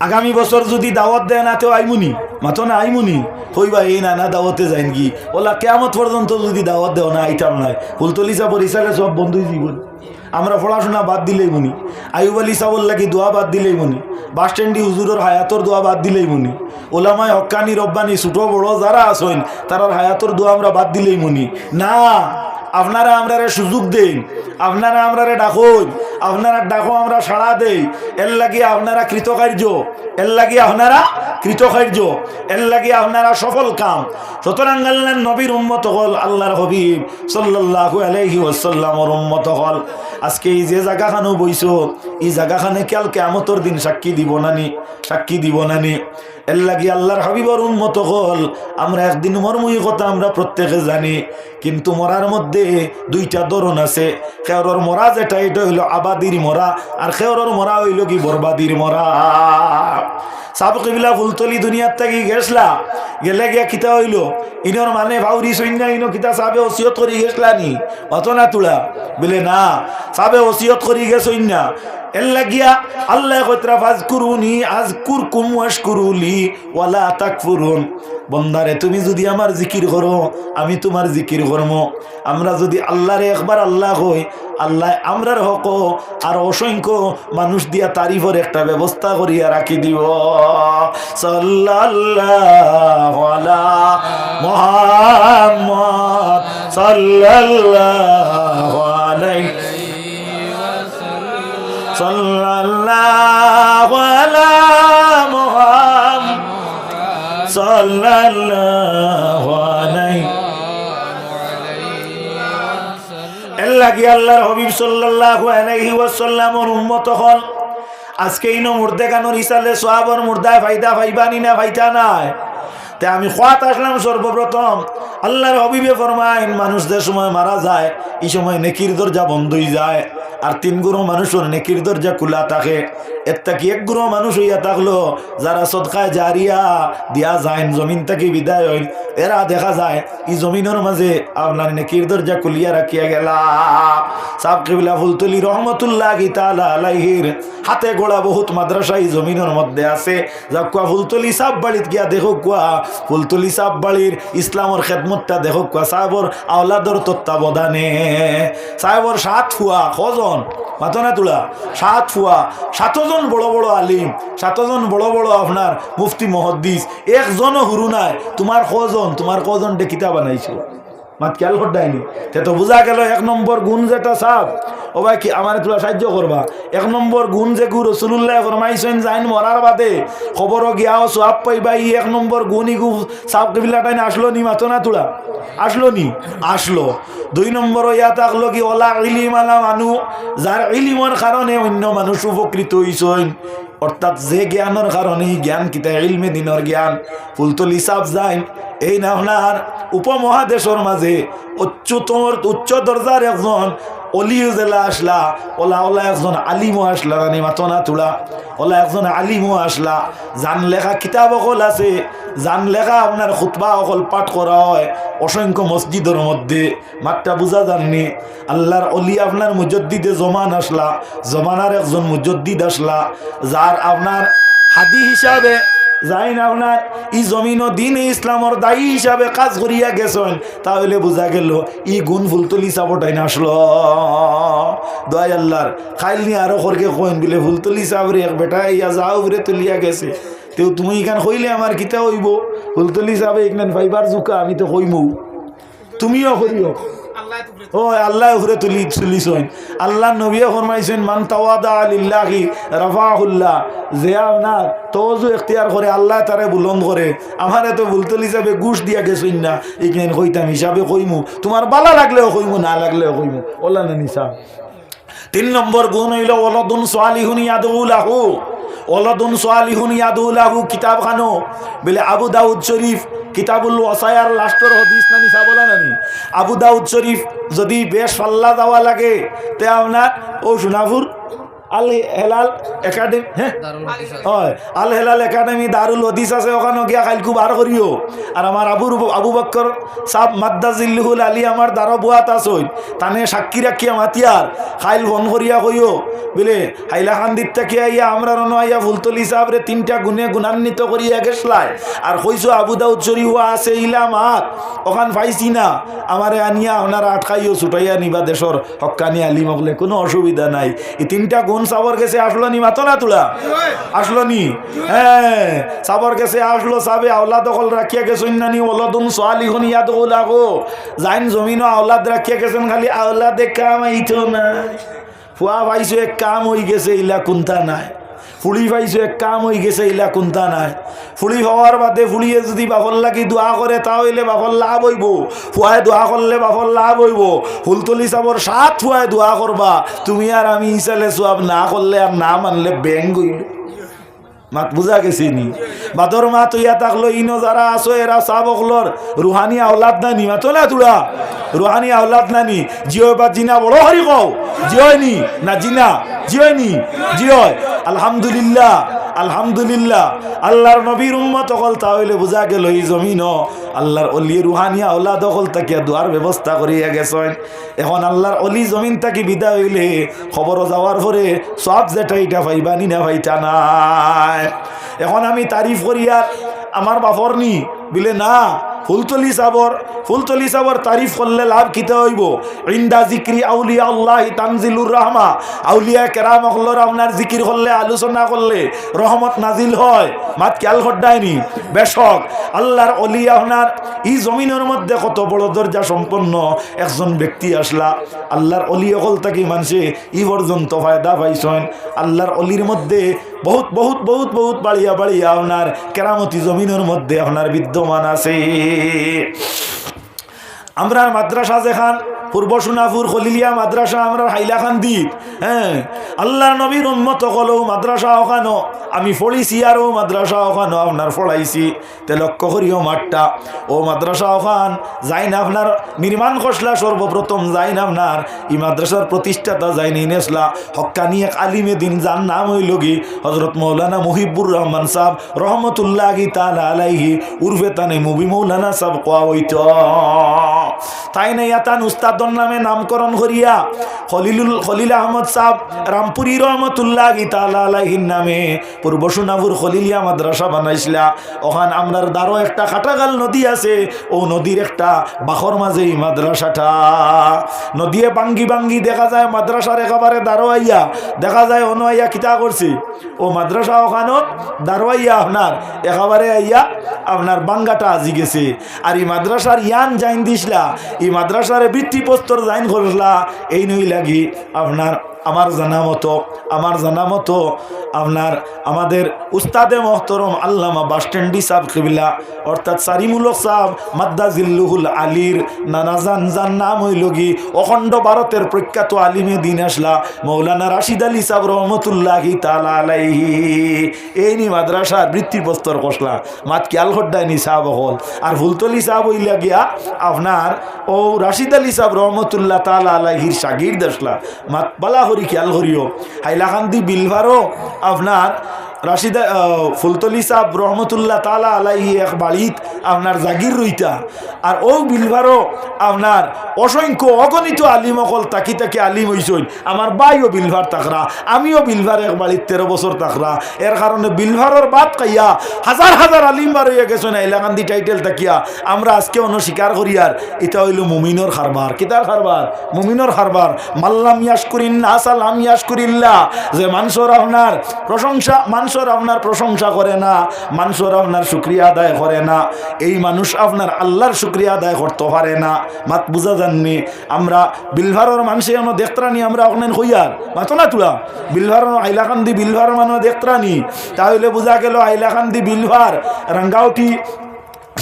আগামী বছর যদি দাওয়াত দেয় না তো আইমুনি মাতো না আইমুনি কইবা এই না না দাওয়াতে যাইন কি ওলা কিয়ামত পর্যন্ত যদি দাওয়াত দেও না আইতাম নাই। ফুলতলি সাবর ইসালে সব বন্ধুই জীবন। আমরা পড়াশোনা বাদ দিলেই মনি, আইয়ুব আলী সাবর লাগি দোয়া বাদ দিলেই মনি, বাস স্ট্যান্ডি হুজুরের হায়াতর দোয়া বাদ দিলেই মনি, ওলামায় হক্কানি রব্বানি ছোট বড় যারা আসেন তারার হায়াতর দোয়া আমরা বাদ দিলেই মনি না। আপনারা আমরা সুযোগ দেন, আপনারা আমরা ডাকুন, আপনারা ডাকো আমরা সাড়া দেই। এর লাগি আপনারা কৃতকার্য, এর লাগি আপনারা কৃতকার্য, এর লাগি আপনারা সফল কাম। সুতরাং আল্লাহর নবীর উম্মত হল আল্লাহর হাবিব সাল্লাল্লাহু আলাইহি ওয়াসাল্লামের উম্মত হল আজকে এই যে জায়গাখানো বইছো এই জায়গাখানে কাল কিয়ামতের দিন সাক্ষী দিব নানি, সাক্ষী দিব নানি। এর লাগি আল্লাহর হাবিবর উম্মত হল আমরা একদিন মরমুই কথা আমরা প্রত্যেকে জানি, কিন্তু মরার মধ্যে দুইটা ধরন আছে। খেওরর মরা যেটা এটা হইল আবাদির মরা, আর খেওরর মরা হইল কি বরবাদির মরা। সাবকিবিলা ফুলতলি দুনিয়ার থেকে গেছলা গেলে গিয়া কিতা হইল ইনর মানে ভাউরি সৈন্য ইনো কিতা সাবে ওসিয়ত করি গেছলা নি অত না তুলা বলে না সাবে ওসিয়ত করি গেছই না। এর লাগিয়া আল্লাহ কইতরা ফাজকুরুনি আযকুরকুম ওয়াশকুরুলি ওয়ালা তাকফুরুন। বন্দারে তুমি যদি আমার জিকির করো আমি তোমার জিকির করবো। আমরা যদি আল্লাহরে একবার আল্লাহ কই আল্লাহ আমরার হক আর অসংখ্য মানুষ দিয়া তারিফের একটা ব্যবস্থা করিয়া রাখি দিব। সাল্লাল্লাহু আলা মুহাম্মদ সাল্লাল্লাহু আলাইহি সাল্লাল্লাহু আলা মুহাম্মদ সাল্লাল্লাহু আলাইহি এল্লাহি আল্লাহর হাবিব সাল্লাল্লাহু আলাইহি ওয়াসাল্লামের উম্মত হল আজকে ইনো মুর্দেগানোর ইসালে সওয়াবর মুর্দায় ফায়দা পাইবানি না ফাইতা নাই। তে আমি খাত আসলাম সর্বপ্রথম আল্লাহর হাবিবে ফরমাইন মানুষ যে সময় মারা যায় এই সময় নেকির দরজা বন্ধ হয়ে যায়, আর 3 গুণ মানুষের নেকির দরজা খোলা থাকে। এর থেকে 1 গুণ মানুষ হইয়া থাকলো যারা সদকায় জারিয়া দিয়া যায় জমিন থেকে বিদায় হইল, এরা দেখা যায় এই জমিনের মাঝে আপনার নেকির দরজা খুলিয়া রাখিয়া গেলা। সাহেব কিবলা ফুলতলি রহমতুল্লাহি তাআলা আলাইহির হাতে গোড়া বহুত মাদ্রাসা এই জমিনের মধ্যে আছে। যা কুয়া ফুলতলি সাহেব বাড়িত গিয়া দেখো কুয়া ফুলতলি সাহেব বাড়ির ইসলামের খেদমতটা দেখো কুয়া সাহেবর আওলাদর তত্ত্বাবধানে সাহেবর 7 ফুয়া কজন মাতনা তুলা 7 ফুয়া 7 জন বড় বড় আলিম 7 জন বড় বড় আপনার মুফতি মুহাদ্দিস একজনও হুরু নাই। তোমার কজন ডে কিতাব বানাইছো মাত খেয়াল করদাইনি তে তো বুঝা গেল 1 নম্বর গুণ যেটা সাহেব ও ভাই কি আমার তোলা সাহায্য করবা। 1 নম্বর গুণ যে গু রাসূলুল্লাহ ফরমাইছেন যাইন মরার বাদে খবরও গিয়াও সওয়াব পাইবা। 1 নম্বর গুণই গু সাহেব কিবলাটাই আসলো নি মাতনা তুলা আসলো নি আসলো। 2 নম্বর ইয়া থাকলো কি ওলা ইলিম আলা মানু যার ইলিমের কারণে অন্য মানুষ উপকৃত হইছেন, অর্থাৎ যে জ্ঞানের কারণে জ্ঞান কিতা ইলমে দিনের জ্ঞান ফুলতলি সাহেব যাইন এই না আপনার উপমহাদেশের মাঝে উচ্চ দরজার একজন অলিও জেলা আসলা, ওলা ওলা একজন আলিমও আসলা, রানি মাতনা তুলা, ওলা একজন আলিমও আসলা। জান লেখা কিতাব অকল আছে, জান লেখা আপনার খুতবা অকল পাঠ করা হয় অসংখ্য মসজিদের মধ্যে। মাত্রা বুঝা যাননি? আল্লাহর অলি আপনার মুজদ্দিদে জমান আসলা, জমানার একজন মুজদ্দিদ আসলা, যার আপনার হাদি হিসাবে যাই না আপনার ই জমিন ও দিন ইসলামর দায়ী হিসাবে কাজ করিয়া গেছেন, তাহলে বোঝা গেল ই গুণ ফুলতলি চাপটাই না আসলো। দোয়াই আল্লাহর খাইল নি আরো খরকে কইন বলে ফুলতলি চাপরে এক বেটা ইয়া যাও উপরে তুলিয়া গেছে, তেও তুমি এখান কইলে আমার কিতা হইব? ফুলতলি চাপে এখান ফাইবার জুকা আমি তো কইমু, তুমিও করিও। ও আল্লাহ উপরে তুলিছেন। আল্লাহ নবীও ফরমাইছেন মান তাওয়াদা লিল্লাহি রাফাহুল্লাহ, যে আপনার তওয়াজু ইখতিয়ার করে আল্লাহ তারে বুলন্দ করে। আমার এত বুলতল হিসাবে ঘুষ দিয়া গেছেন না, এইখানে কইতাম হিসাবে কইমু, তোমার বালা লাগলেও কইমু, না লাগলেও কইমু। ওলা না নিসা। 3 নম্বর গুণ হইল ওয়ালাদুন সালিহুন ইয়াদউ লাহু। ওয়ালাদুন সালিহুন ইয়াদউ লাহু কিতাব খানো বলে আবু দাউদ শরীফ কিতাবুল ওয়াসায়ার লাস্টর হাদিস নানি সাবলা নানি আবু দাউদ শরীফ যদি বেশ পাল্লা যাওয়া লাগে তে আপনার ও সোনাপুর আল হেলাল একাডেমি, হ্যাঁ হয় আল হেলাল একাডেমি দারুল হদিস আছে, ওখানে গিয়া খাইল খুব আর করিও। আর আমার আবু বক্কর সাহ মাদ্দাজিল্লুহুল আলী আমার দ্বারা বুয়াত আসই, তানে সাক্ষী রাখিয়া মাতিয়ার খাইল বন করিয়া কইও বলে হাইলাকান্দির থেকে আইয়া আমরা রন আইয়া ফুলতলি সাহেবরে 3টা গুণে গুণান্বিত করিয়া গেছলাই। আর কইছো আবু দাউদ শরীফ আছে ইলা মাত ওখান পাইছি না, আমারে আনিয়া ওনারা আটকাইও ছুটাইয়া নিবা দেশর হক্কানি আলিম হলে কোনো অসুবিধা নাই। এই 3টা গুণ সাবর গেছে আসলো নি মাতলা তুলা আসলো নি, হ্যাঁ সাবর গেছে আসলো, সাবে আওলাদ দখল রাখিয়া গেছেন নানি ওলাদুন সালিহুন ইয়াদউ লাহু, জাইন জমিনও আওলাদ রাখিয়া গেছেন, খালি আওলাদে কাম আইতো না। ফুয়া পাইছো এক কাম হয়ে গেছে ইলা কোনটা নাই, ফুলি পাইছো এক কাম হয়ে গেছে ইলা কোনটা নাই। ফুলি হওয়ার বাদে ফুলিয়ে যদি বাফর লাগি দোয়া করে তাহলে বাফর লাভ হইব, ফুয়ায় দোয়া করলে বাফর লাভ হইব। ফুলতলি চাবর 7 ফুয়ায় দোয়া করবা, তুমি আর আমি ইসালে সোয়াব না করলে আর না মানলে ব্যাঙ্গ হইল। মাত বুঝা গেছি নি? বাদর মা তুইয়া থাকলো ইনো যারা আসো এরা সাবকলর রুহানি আওলাদ নানি মাতলা তুলা রুহানি আওলাদ নানি জিও বা জিনা বড় হরি কও জিওনি না জিনা জিওনি জিও আলহামদুলিল্লাহ আলহামদুলিল্লাহ। আল্লাহর নবীর উম্মত হল, তাহলে বুঝা গেল এই জমিন আল্লাহর অলি রুহানিয়া আওলাদ হল তাকিয়া দোয়ার ব্যবস্থা করিয়া গেছেন। এখন আল্লাহর অলি জমিন তাকি বিদায় হইলে খবর যাওয়ার পরে সব যেটা এটা ভাইবানি না ভাইটা নাই। এখন আমি তারিফ করিয়া আমার বাপর নি বিলে না, ফুলতলি সাবর তারিফ করলে লাভ কিতে হইব? ইন্দা জিক্রি আউলিয়া আল্লাহ তানজিলুর রহমা, আউলিয়া কেরাম হল্লর আপনার জিকির করলে আলোচনা করলে রহমত নাজিল হয়। মাত খেয়াল করডায়নি বেশক আল্লাহর অলি আপনার এই জমিনের মধ্যে কত বড় দরজা সম্পন্ন একজন ব্যক্তি আসলা। আল্লাহর অলি অকল থাকি মানুষে ই পর্যন্ত ফায়দা পাইছেন। আল্লাহর অলির মধ্যে বহুত বহুত বহুত বহুত বাড়িয়া বাড়িয়া আপনার কেরামতি জমিনের মধ্যে আপনার বিদ্যমান আছে। আমরা মাদ্রাসা যেখান পূর্ব সোনাপুর খলিলিয়া মাদ্রাসা আমরা হাইলাকান্দি, হ্যাঁ আল্লাহর নবীর উম্মত হলেও মাদ্রাসা ওখানো আমি পড়িছি আর ও মাদ্রাসা ওখানো আপনার পড়াইছি। তে লক্ষ্য করিও মাঠটা ও মাদ্রাসা ওখান যাই না আপনার নির্মাণ খসলা সর্বপ্রথম যাই না আপনার এই মাদ্রাসার প্রতিষ্ঠাতা যাই নিনেসলা হক্কানি এক আলিমে দিন যার নাম হইল গি হজরত মৌলানা মুহিবুর রহমান সাহেব রহমতুল্লাহি তাআলা আলাইহি উর্ফে তানে মুবি মৌলানা সাহেব কোয়া হইত। তাই না ইয়াতান উস্তাদর নামে নামকরণ করিয়া খলিল আহমদ সাহেব রামপুরি রহমতুল্লাহি তাআলা আলাইহির নামে পূর্ব সোনাপুর খলিলিয়া মাদ্রাসা বানাইছিলা। ওখান আমরার দ্বারও একটা খাটাগাল নদী আছে, ও নদীর একটা বাখর মাঝে এই মাদ্রাসাটা নদীয়ে বাঙ্গি বাঙ্গি দেখা যায় মাদ্রাসার একেবারে দাঁড়াইয়া দেখা যায় অন্য আইয়া কিতা করছি ও মাদ্রাসা ওখানত দাঁড়াইয়া আপনার একেবারে আইয়া আপনার বাঙ্গাটা আজি গেছে। আর এই মাদ্রাসার ইয়ান জাইন দিসলা, এই মাদ্রাসার বৃত্তিপস্তর জাইন করলা, এই নই লাগি আপনার আমার জানা মতো আপনার আমাদের উস্তাদে মোহতরম আল্লামা বাসস্ট্যান্ডি সাহেব কিবলা অর্থাৎ সারিমুলক সাহেব মাদ্দাজিল্লুহুল আলীর নানাজান যার নাম হইল কি অখণ্ড ভারতের প্রখ্যাত আলিমে দিন আসলা মৌলানা রাশিদ আলী সাহেব রহমতুল্লাহি তাআলা আলাইহি এই নি মাদ্রাসার বৃত্তির প্রস্তর কষলা মাত খেয়াল খড্ডায়নি সাহেব হল আর ফুলতলি সাহেব হইলা গিয়া আপনার ও রাশিদ আলী সাহেব রহমতুল্লাহ তাআলা আলাইহির শাগির্দ আসলা মাত বালা করি খেয়াল করিও হাইলাকান্দি বিলভারও আপনার রাশিদা ফুলতলি সাহেব রহমতুল্লাহ তাআলা আলাইহি এক বাড়িত আপনার জাগির রইতা আর ও বিলভারও আপনার অসংখ্য অগণিত আলিম অকল তাকি তাকি আলিম হইসইন আমার বাইও বিলভার তাকরা আমিও বিলভার এক বাড়িত 13 বছর তাকরা এর কারণে বিলভারের বাদ কাইয়া হাজার হাজার আলিম বার হইয়া গেছেন হাইলাকান্দি টাইটেল তাকিয়া আমরা আজকে অন্য স্বীকার করি আর এটা হইল মুমিনর খারবার কিতার খারবার মুমিনর খারবার মাল্লাম ইয়াশকুরিন নাস লাম ইয়াশকুরিল্লাহ যে মানুষের আপনার প্রশংসা মানুষের আপনার প্রশংসা করে না মানুষের আপনার শুকরিয়া আদায় করে না এই মানুষ আপনার আল্লাহর শুকরিয়া আদায় করতে পারে না মাত বুঝা জাননি আমরা বিলভারের মানুষে এমন দেখতরানি আমরা ওখানে হইয়ার মাতো না তুলা বিলভার হাইলাকান্দি বিলভার মানুষ দেখতরানি তাহলে বোঝা গেল হাইলাকান্দি বিলভার রাঙ্গাউটি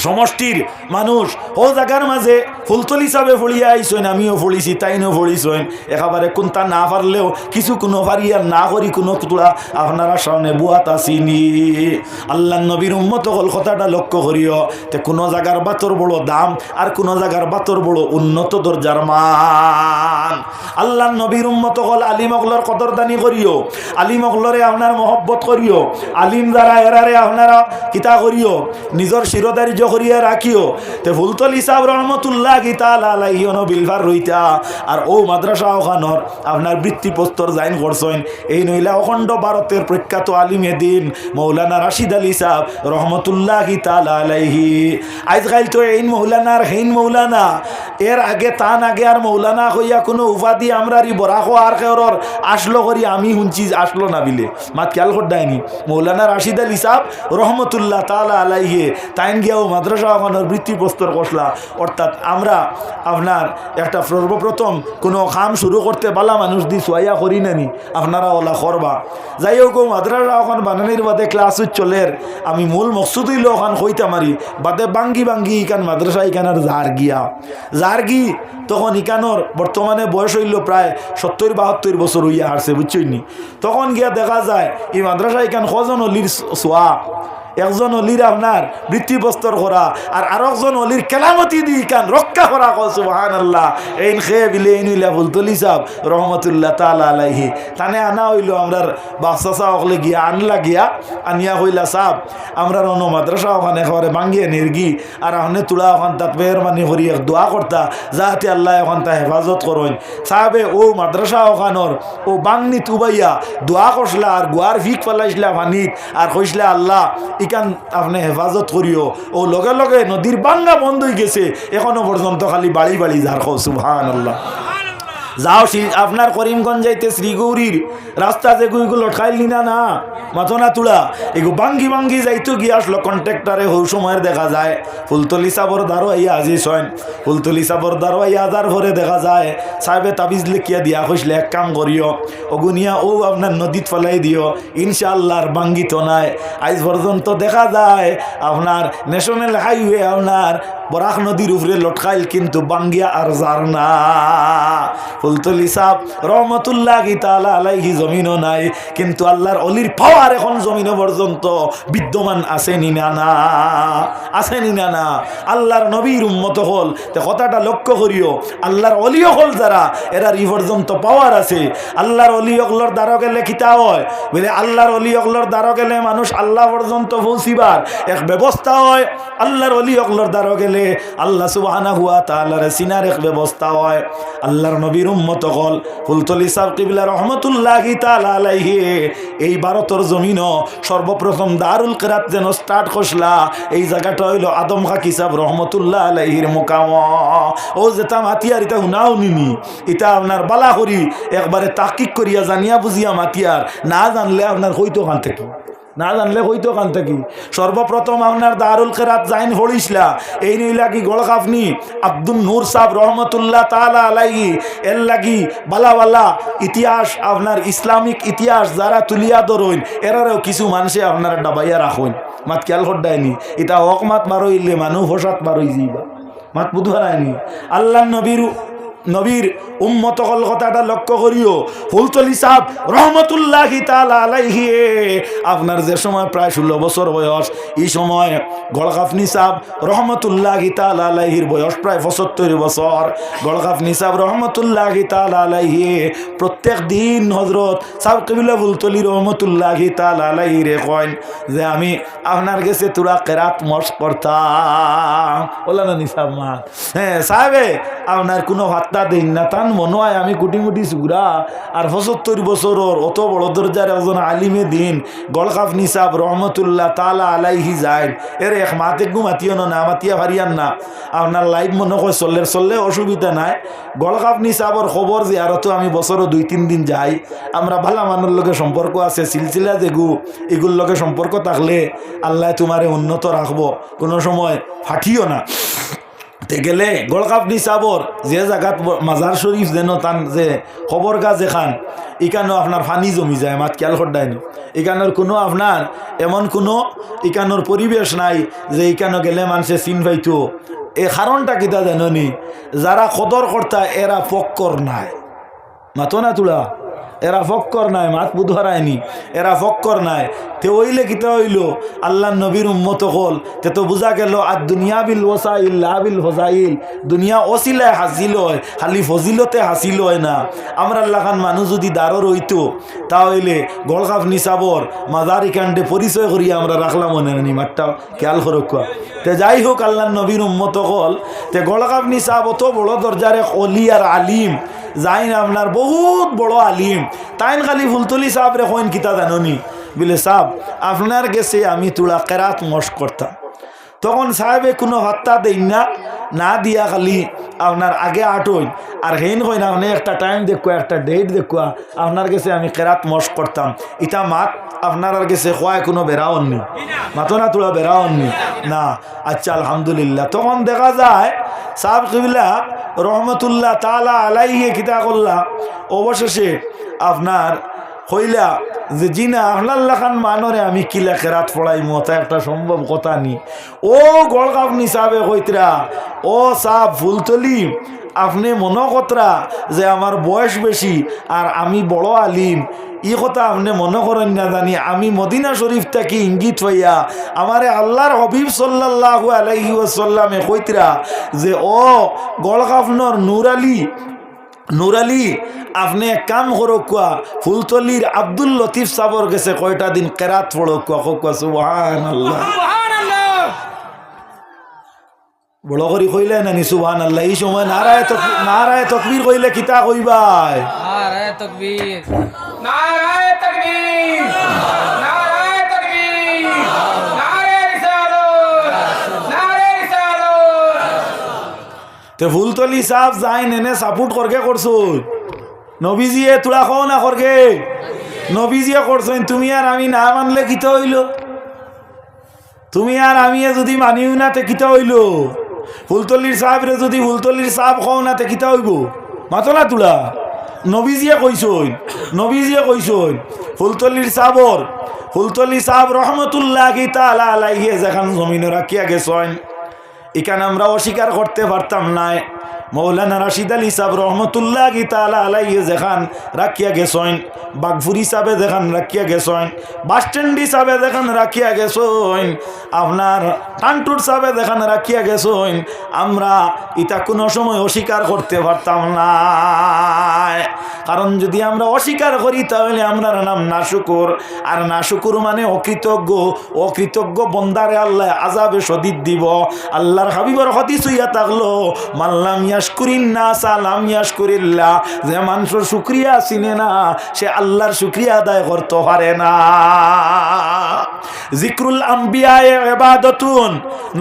সমষ্টির মানুষ ও জায়গার মাঝে ফুলতলি সাবে ফড়িয়া আইসইন আমিও ফড়িছি তাইনও ফড়িছইন একেবারে কোনটা না পারলেও কিছু কোনো পারিয়া না করি কোনো তুলা আপনারা সামনে বুয়াত আসিনি আল্লাহ নবীর উম্মত হল কথাটা লক্ষ্য করিও তে কোনো জায়গার বাতর বড় দাম আর কোনো জায়গার বাতর বড় উন্নত দরজার মান আল্লাহ নবীর উম্মত হল আলিম অগলর কদরদানি করিও আলিম অগলরে আপনার মহব্বত করিও আলিম যারা এরারে আপনারা কিতা করিও নিজের শিরদারি করিয়া রাখিও তে ফুলতলি সাহেব রহমতুল্লাহি তাআলা আলাইহি বিলভার রইতা আর ও মাদ্রাসা ওখানোর আপনার বৃত্তি প্রস্তর জাইন করছেন এই নইলা অখণ্ড ভারতের প্রখ্যাত আলিমে দিন মৌলানা রাশিদ আলী সাহেব রহমতুল্লাহি তাআলা আলাইহি আজকাল তো এই মৌলানার হেইন মৌলানা এর আগে তান আগে আর মৌলানা হইয়া কোনো উপাধি আমরা রি বরাখো আর কেউর আসলো করি আমি শুনছি আসলো না বিলে মাত খেয়াল করডায়নি মৌলানা রাশিদ আলী সাহেব রহমতুল্লাহ তাআলা আলাইহি তাইন গিয়াও মাদ্রাসা ওখানোর বৃত্তি প্রস্তর কষলা অর্থাৎ আমরা আপনার একটা সর্বপ্রথম কোনো কাম শুরু করতে বালা মানুষ দি সোয়াইয়া করি নানি আপনারা ওলা করবা যাই হোক মাদ্রাসা ওখান বানানির বাদে ক্লাস চলের আমি মূল মকসুদ হইল ওখান হইতে মারি বাদে বাঙ্গি বাঙ্গি ইকান মাদ্রাসা ইকানার জারগি তখন ইকানোর বর্তমানে বয়স হইল প্রায় 70-72 বছর হইয়া হারছে বুঝছইনি তখন গিয়া দেখা যায় এই মাদ্রাসা ইকান কজন অলির সোয়া একজন অলির আপনার বৃত্তি প্রস্তর করা আর আরেকজন অলির কেলামতি দি কান রক্ষা করা সুবহানাল্লাহ এইন খে বিলে ইনিলা ফুলতলি সাহেব রহমতুল্লাহ তাআলা আলাইহি তানে আনা হইল আমরার বাচ্চা ওখলে গিয়া আনলা গিয়া আনিয়া হইলা সাহেব আমরার অন্য মাদ্রাসা ওখানে একেবারে ভাঙ্গিয়ে নির্গি আর ওখানে তুলা ওখান তাত মেহরবানি করি এক দোয়া করতা যাতে আল্লাহ ওখান তা হেফাজত করেন সাহেবে ও মাদ্রাসা ওখানোর ও বাংনি তুবাইয়া দোয়া করসলা আর গোয়ার ভিক ফেলাইসলা পানিত আর কইসলা আল্লাহ ইকান আপনি হেফাজত করিও ও লগে লগে নদীর বাঙ্গা বন্ধ হয়ে গেছে এখনো পর্যন্ত খালি বাড়ি বাড়ি যার সুবহানাল্লাহ যাও আপনার করিমগঞ্জ যাইতে শ্রীগৌরীর রাস্তা যে গুইগুলো খাইলি না মাথো না তুলা এগু বাঙ্গি বাঙ্গি যাইতো গিয়ে আসলো কন্ট্রাক্টারে হৌ সময়ের দেখা যায় ফুলতলি সাবর দ্বারো আইয়া আজিস হয় ফুলতলি সাবর দ্বারো আইয়া আজার ভরে দেখা যায় সাহেবে তাবিজ লিখিয়া দিয়া কইসলে এক কাম করিও অগুনিয়া ও আপনার নদীত ফেলাই দিও ইনশাআল্লাহর বাঙ্গি তো নাই আজ পর্যন্ত দেখা যায় আপনার ন্যাশনাল হাইওয়ে আপনার বরাক নদীর উপরে লটকাইল কিন্তু বাঙ্গিয়া আর যার না ফুলতলি সাহেব রহমতুল্লাহি তাআলা আলাইহি জমিনও নাই কিন্তু আল্লাহর অলির পাওয়ার এখন জমিনও পর্যন্ত বিদ্যমান আসেনি না আল্লাহর নবীর উম্মত হল তে কথাটা লক্ষ্য করিও আল্লাহর অলিও হল যারা এরা ই পর্যন্ত পাওয়ার আছে আল্লাহর অলি অগলর দ্বারা গেলে কিতা হয় বলে আল্লাহর অলি অগলর দ্বারা গেলে মানুষ আল্লাহ পর্যন্ত পৌঁছিবার এক ব্যবস্থা হয় আল্লাহর অলি অগলর দ্বারা গেলে আল্লাহ সুবহানাহু ওয়া তাআলার সিনার এক ব্যবস্থা হয় আল্লাহর নবীর উম্মত হল ফুলতলি সাহেব কিবলা রহমতুল্লাহি তাআলা আলাইহি এই ভারতের জমিনও সর্বপ্রথম দারুল কিরাত যেন স্টার্ট করলা এই জায়গাটা হইল আদম খাকি সাহেব রহমতুল্লাহ আলাইহির মুকাম ও যেটা মাতিয়ার এটা হুনাও নিনি এটা আপনার বালা করি একবারে তাহকিক করিয়া জানিয়া বুঝিয়া মাতিয়ার না জানলে আপনার হইতো খান থেকে না জানলে হইতো কান থাকি সর্বপ্রথম আপনার দারুল কেরাত জাইন হড়িসলা এই নইলা কি গলকাফনি আব্দুল নূর সাহেব রহমতুল্লাহ তাআলা আলাইহি এর লাগি বালা বালা ইতিহাস আপনার ইসলামিক ইতিহাস যারা তুলিয়া ধরইন এরারও কিছু মানুষে আপনার ডাবাইয়া রাখুন মাত খেয়াল করডায়নি এটা হক মাত মারইলে মানুষ হসাত মারই যাইবা মাত বুধহারায়নি আল্লাহ নবীর উম্মত হল কথাটা লক্ষ্য করিও ফুলতলি সাহেব রহমতুল্লাহি তাআলা আলাইহি আপনার যে সময় প্রায় 16 বছর বয়স এই সময় গলকাফনি সাহেব রহমতুল্লাহি তাআলা আলাইহির বয়স প্রায় 75 বছর গলকাফনি সাহেব রহমতুল্লাহি তাআলা আলাইহি প্রত্যেক দিন হযরত সাহেব কবিলা ফুলতলি রহমতুল্লাহি তাআলা আলাইহি রে কইন যে আমি আপনার কাছে তোরা কেরাত মশক করতাম বলা না নিসাব মা হ্যাঁ সাহেবে আপনার কোনো হাত্তা দিন না তান মনে হয় আমি কুটি মুটি সুগরা আর 75 বছরের অত বড় দরজার একজন আলিমে দিন গলকাফনি সাহেব রহমতুল্লাহ তাআলা আলাইহি যায় এর এক মাতে ঘুমাতিও না মাতিয়া ভারিয়ান না আপনার লাইভ মনে হয় চললে অসুবিধা নাই গলকাফনি সাহেবর খবর যে আর তো আমি বছরও 2-3 দিন যাই আমরা ভালো মানুষ লগে সম্পর্ক আছে সিলসিলা যেগু এগুলোর লগে সম্পর্ক থাকলে আল্লাহ তোমারে উন্নত রাখবো কোনো সময় ফাটিও না তে গেলে গলকাফনি সাবর যে জায়গাত মাজার শরীফ যেন তান যে খবর গাছ এখান এখানেও আপনার ফানি জমি যায় মাত খেয়াল করডায়নি এখানোর কোনো আপনার এমন কোনো এখানোর পরিবেশ নাই যে এখানে গেলে মানুষে চিন পাইতো এই কারণটা কিতা জাননি যারা কদর কর্তা এরা ফক্কর নাই মাতো না তুলা এরা ফক্কর নাই মাত বুধহারায়নি এরা ফক্কর নাই তে ওইলে কিতা হইল আল্লাহ নবীর উম্মত হল তে তো বুঝা গেল আর দুনিয়া বিল ওসাইল লা বিল ফজাইল দুনিয়া ওসিলায় হাসিল হয় খালি ফজিলতে হাসিল হয় না আমরা আল্লাহ খান মানুষ যদি দাঁড়ো রইতো তাহলে গলকাফনি সাবর মাজার ইকান্ডে পরিচয় করিয়া আমরা রাখলাম মনে নি মাঠটা খেয়াল করুক তে যাই হোক আল্লাহ নবীর উম্মত হল তে গলকাফনি সাব অত বড় দরজারে অলি আর আলিম যাইন আপনার বহুত বড় আলিম তাইন খালি ফুলতলি সাহেব রে কইন কিতা জাননি বলে সাহেব আপনার গেছে আমি তুলা কেরাত মশক করতাম তখন সাহেবে কোনো হত্যা দেন না দিয়া খালি আপনার আগে আটইন আর হেন কইন আপনি একটা টাইম দেখুয়া একটা ডেট দেখুয়া আপনার কাছে আমি কেরাত মশক করতাম ইটা মাত আপনার কাছে খোয়ায় কোনো বেড়াওননি মাতো না তোলা বেড়াওননি না আচ্ছা আলহামদুলিল্লাহ তখন দেখা যায় সাহেব কিবলা রহমতুল্লাহ তাআলা আলাইহি কিতা করলা অবশেষে আপনার হইলা যে জিনা আল্লাহ খান মানরে আমি কিলা কেরাত পড়াই মতা একটা সম্ভব কথা নি ও গলকাফনি সাহেবে কইতরা ও সাহেব ফুলতলি আপনি মনে কতরা যে আমার বয়স বেশি আর আমি বড় আলিম ই কথা আপনি মনে করেন না জানি আমি মদিনা শরীফ থেকে ইঙ্গিত হইয়া আমারে আল্লাহর হবিব সাল্লাল্লাহু আলাইহি ওয়াসাল্লামে কইতরা যে ও গলকাফনর নূর আলী আপনি এক কাম করো কুয়া ফুলতলির আব্দুল লতিফ সাবর গেছে কয়টা দিন কেরাত পড়ো কুয়া সুবহানাল্লাহ বড় করি কইলে নানি সুবহানাল্লাহ এই সময় নারায়ে তাকবীর কইলে কিতা কইবাই নারায়ে তাকবীর নারায়ে তাকবীর নারায়ে তাকবীর নারায়ে রিসালাত তে ফুলতলি সাহেব যাই নেনে সাপোর্ট করকে করছো নবীজিয়ে তোরা খাও না করকে নবীজিয়ে করছেন তুমি আর আমি না মানলে কিতা হইল তুমি আর আমি যদি মানিও না তে কিতা হইল ফুলতলির সাহেবরে যদি ফুলতলির সাহেব খাও না তে কিতা হইব মাতো না তোলা নবীজিয়ে কইসইন ফুলতলির সাহেব রহমতুল্লাহি তাআলা আলাইহি যেখান জমিনে রাখিয়া গেছেন এখানে আমরা অস্বীকার করতে পারতাম না মৌলানা রাশিদ আলী সাহেব রহমতুল্লাহি তাআলা আলাইহি যেখান রাখিয়া গেছেন বাগফুরি সাহেবে যেখান রাখিয়া গেছেন বাসস্ট্যান্ড সাহেবে যেখান রাখিয়া গেছেন আপনার টানটুর সাহেবে যেখান রাখিয়া গেছেন আমরা এটা কোনো সময় অস্বীকার করতে পারতাম না কারণ যদি আমরা অস্বীকার করি তাহলে আমরা নাম নাশুকুর আর নাশুকুর মানে অকৃতজ্ঞ বন্দারে আল্লাহ আযাবে শদীদ দিব আল্লাহর হাবিবের হাদিস হইয়া থাকলো মাল্লাম ইয়াশকুরিন নাস লাম ইয়াশকুরিল্লাহ যে মানুষের শুকরিয়া চিনে না সে আল্লাহর শুকরিয়া আদায় করতে পারে না। জিক্রুল আম্বিয়া ইবাদাতুন,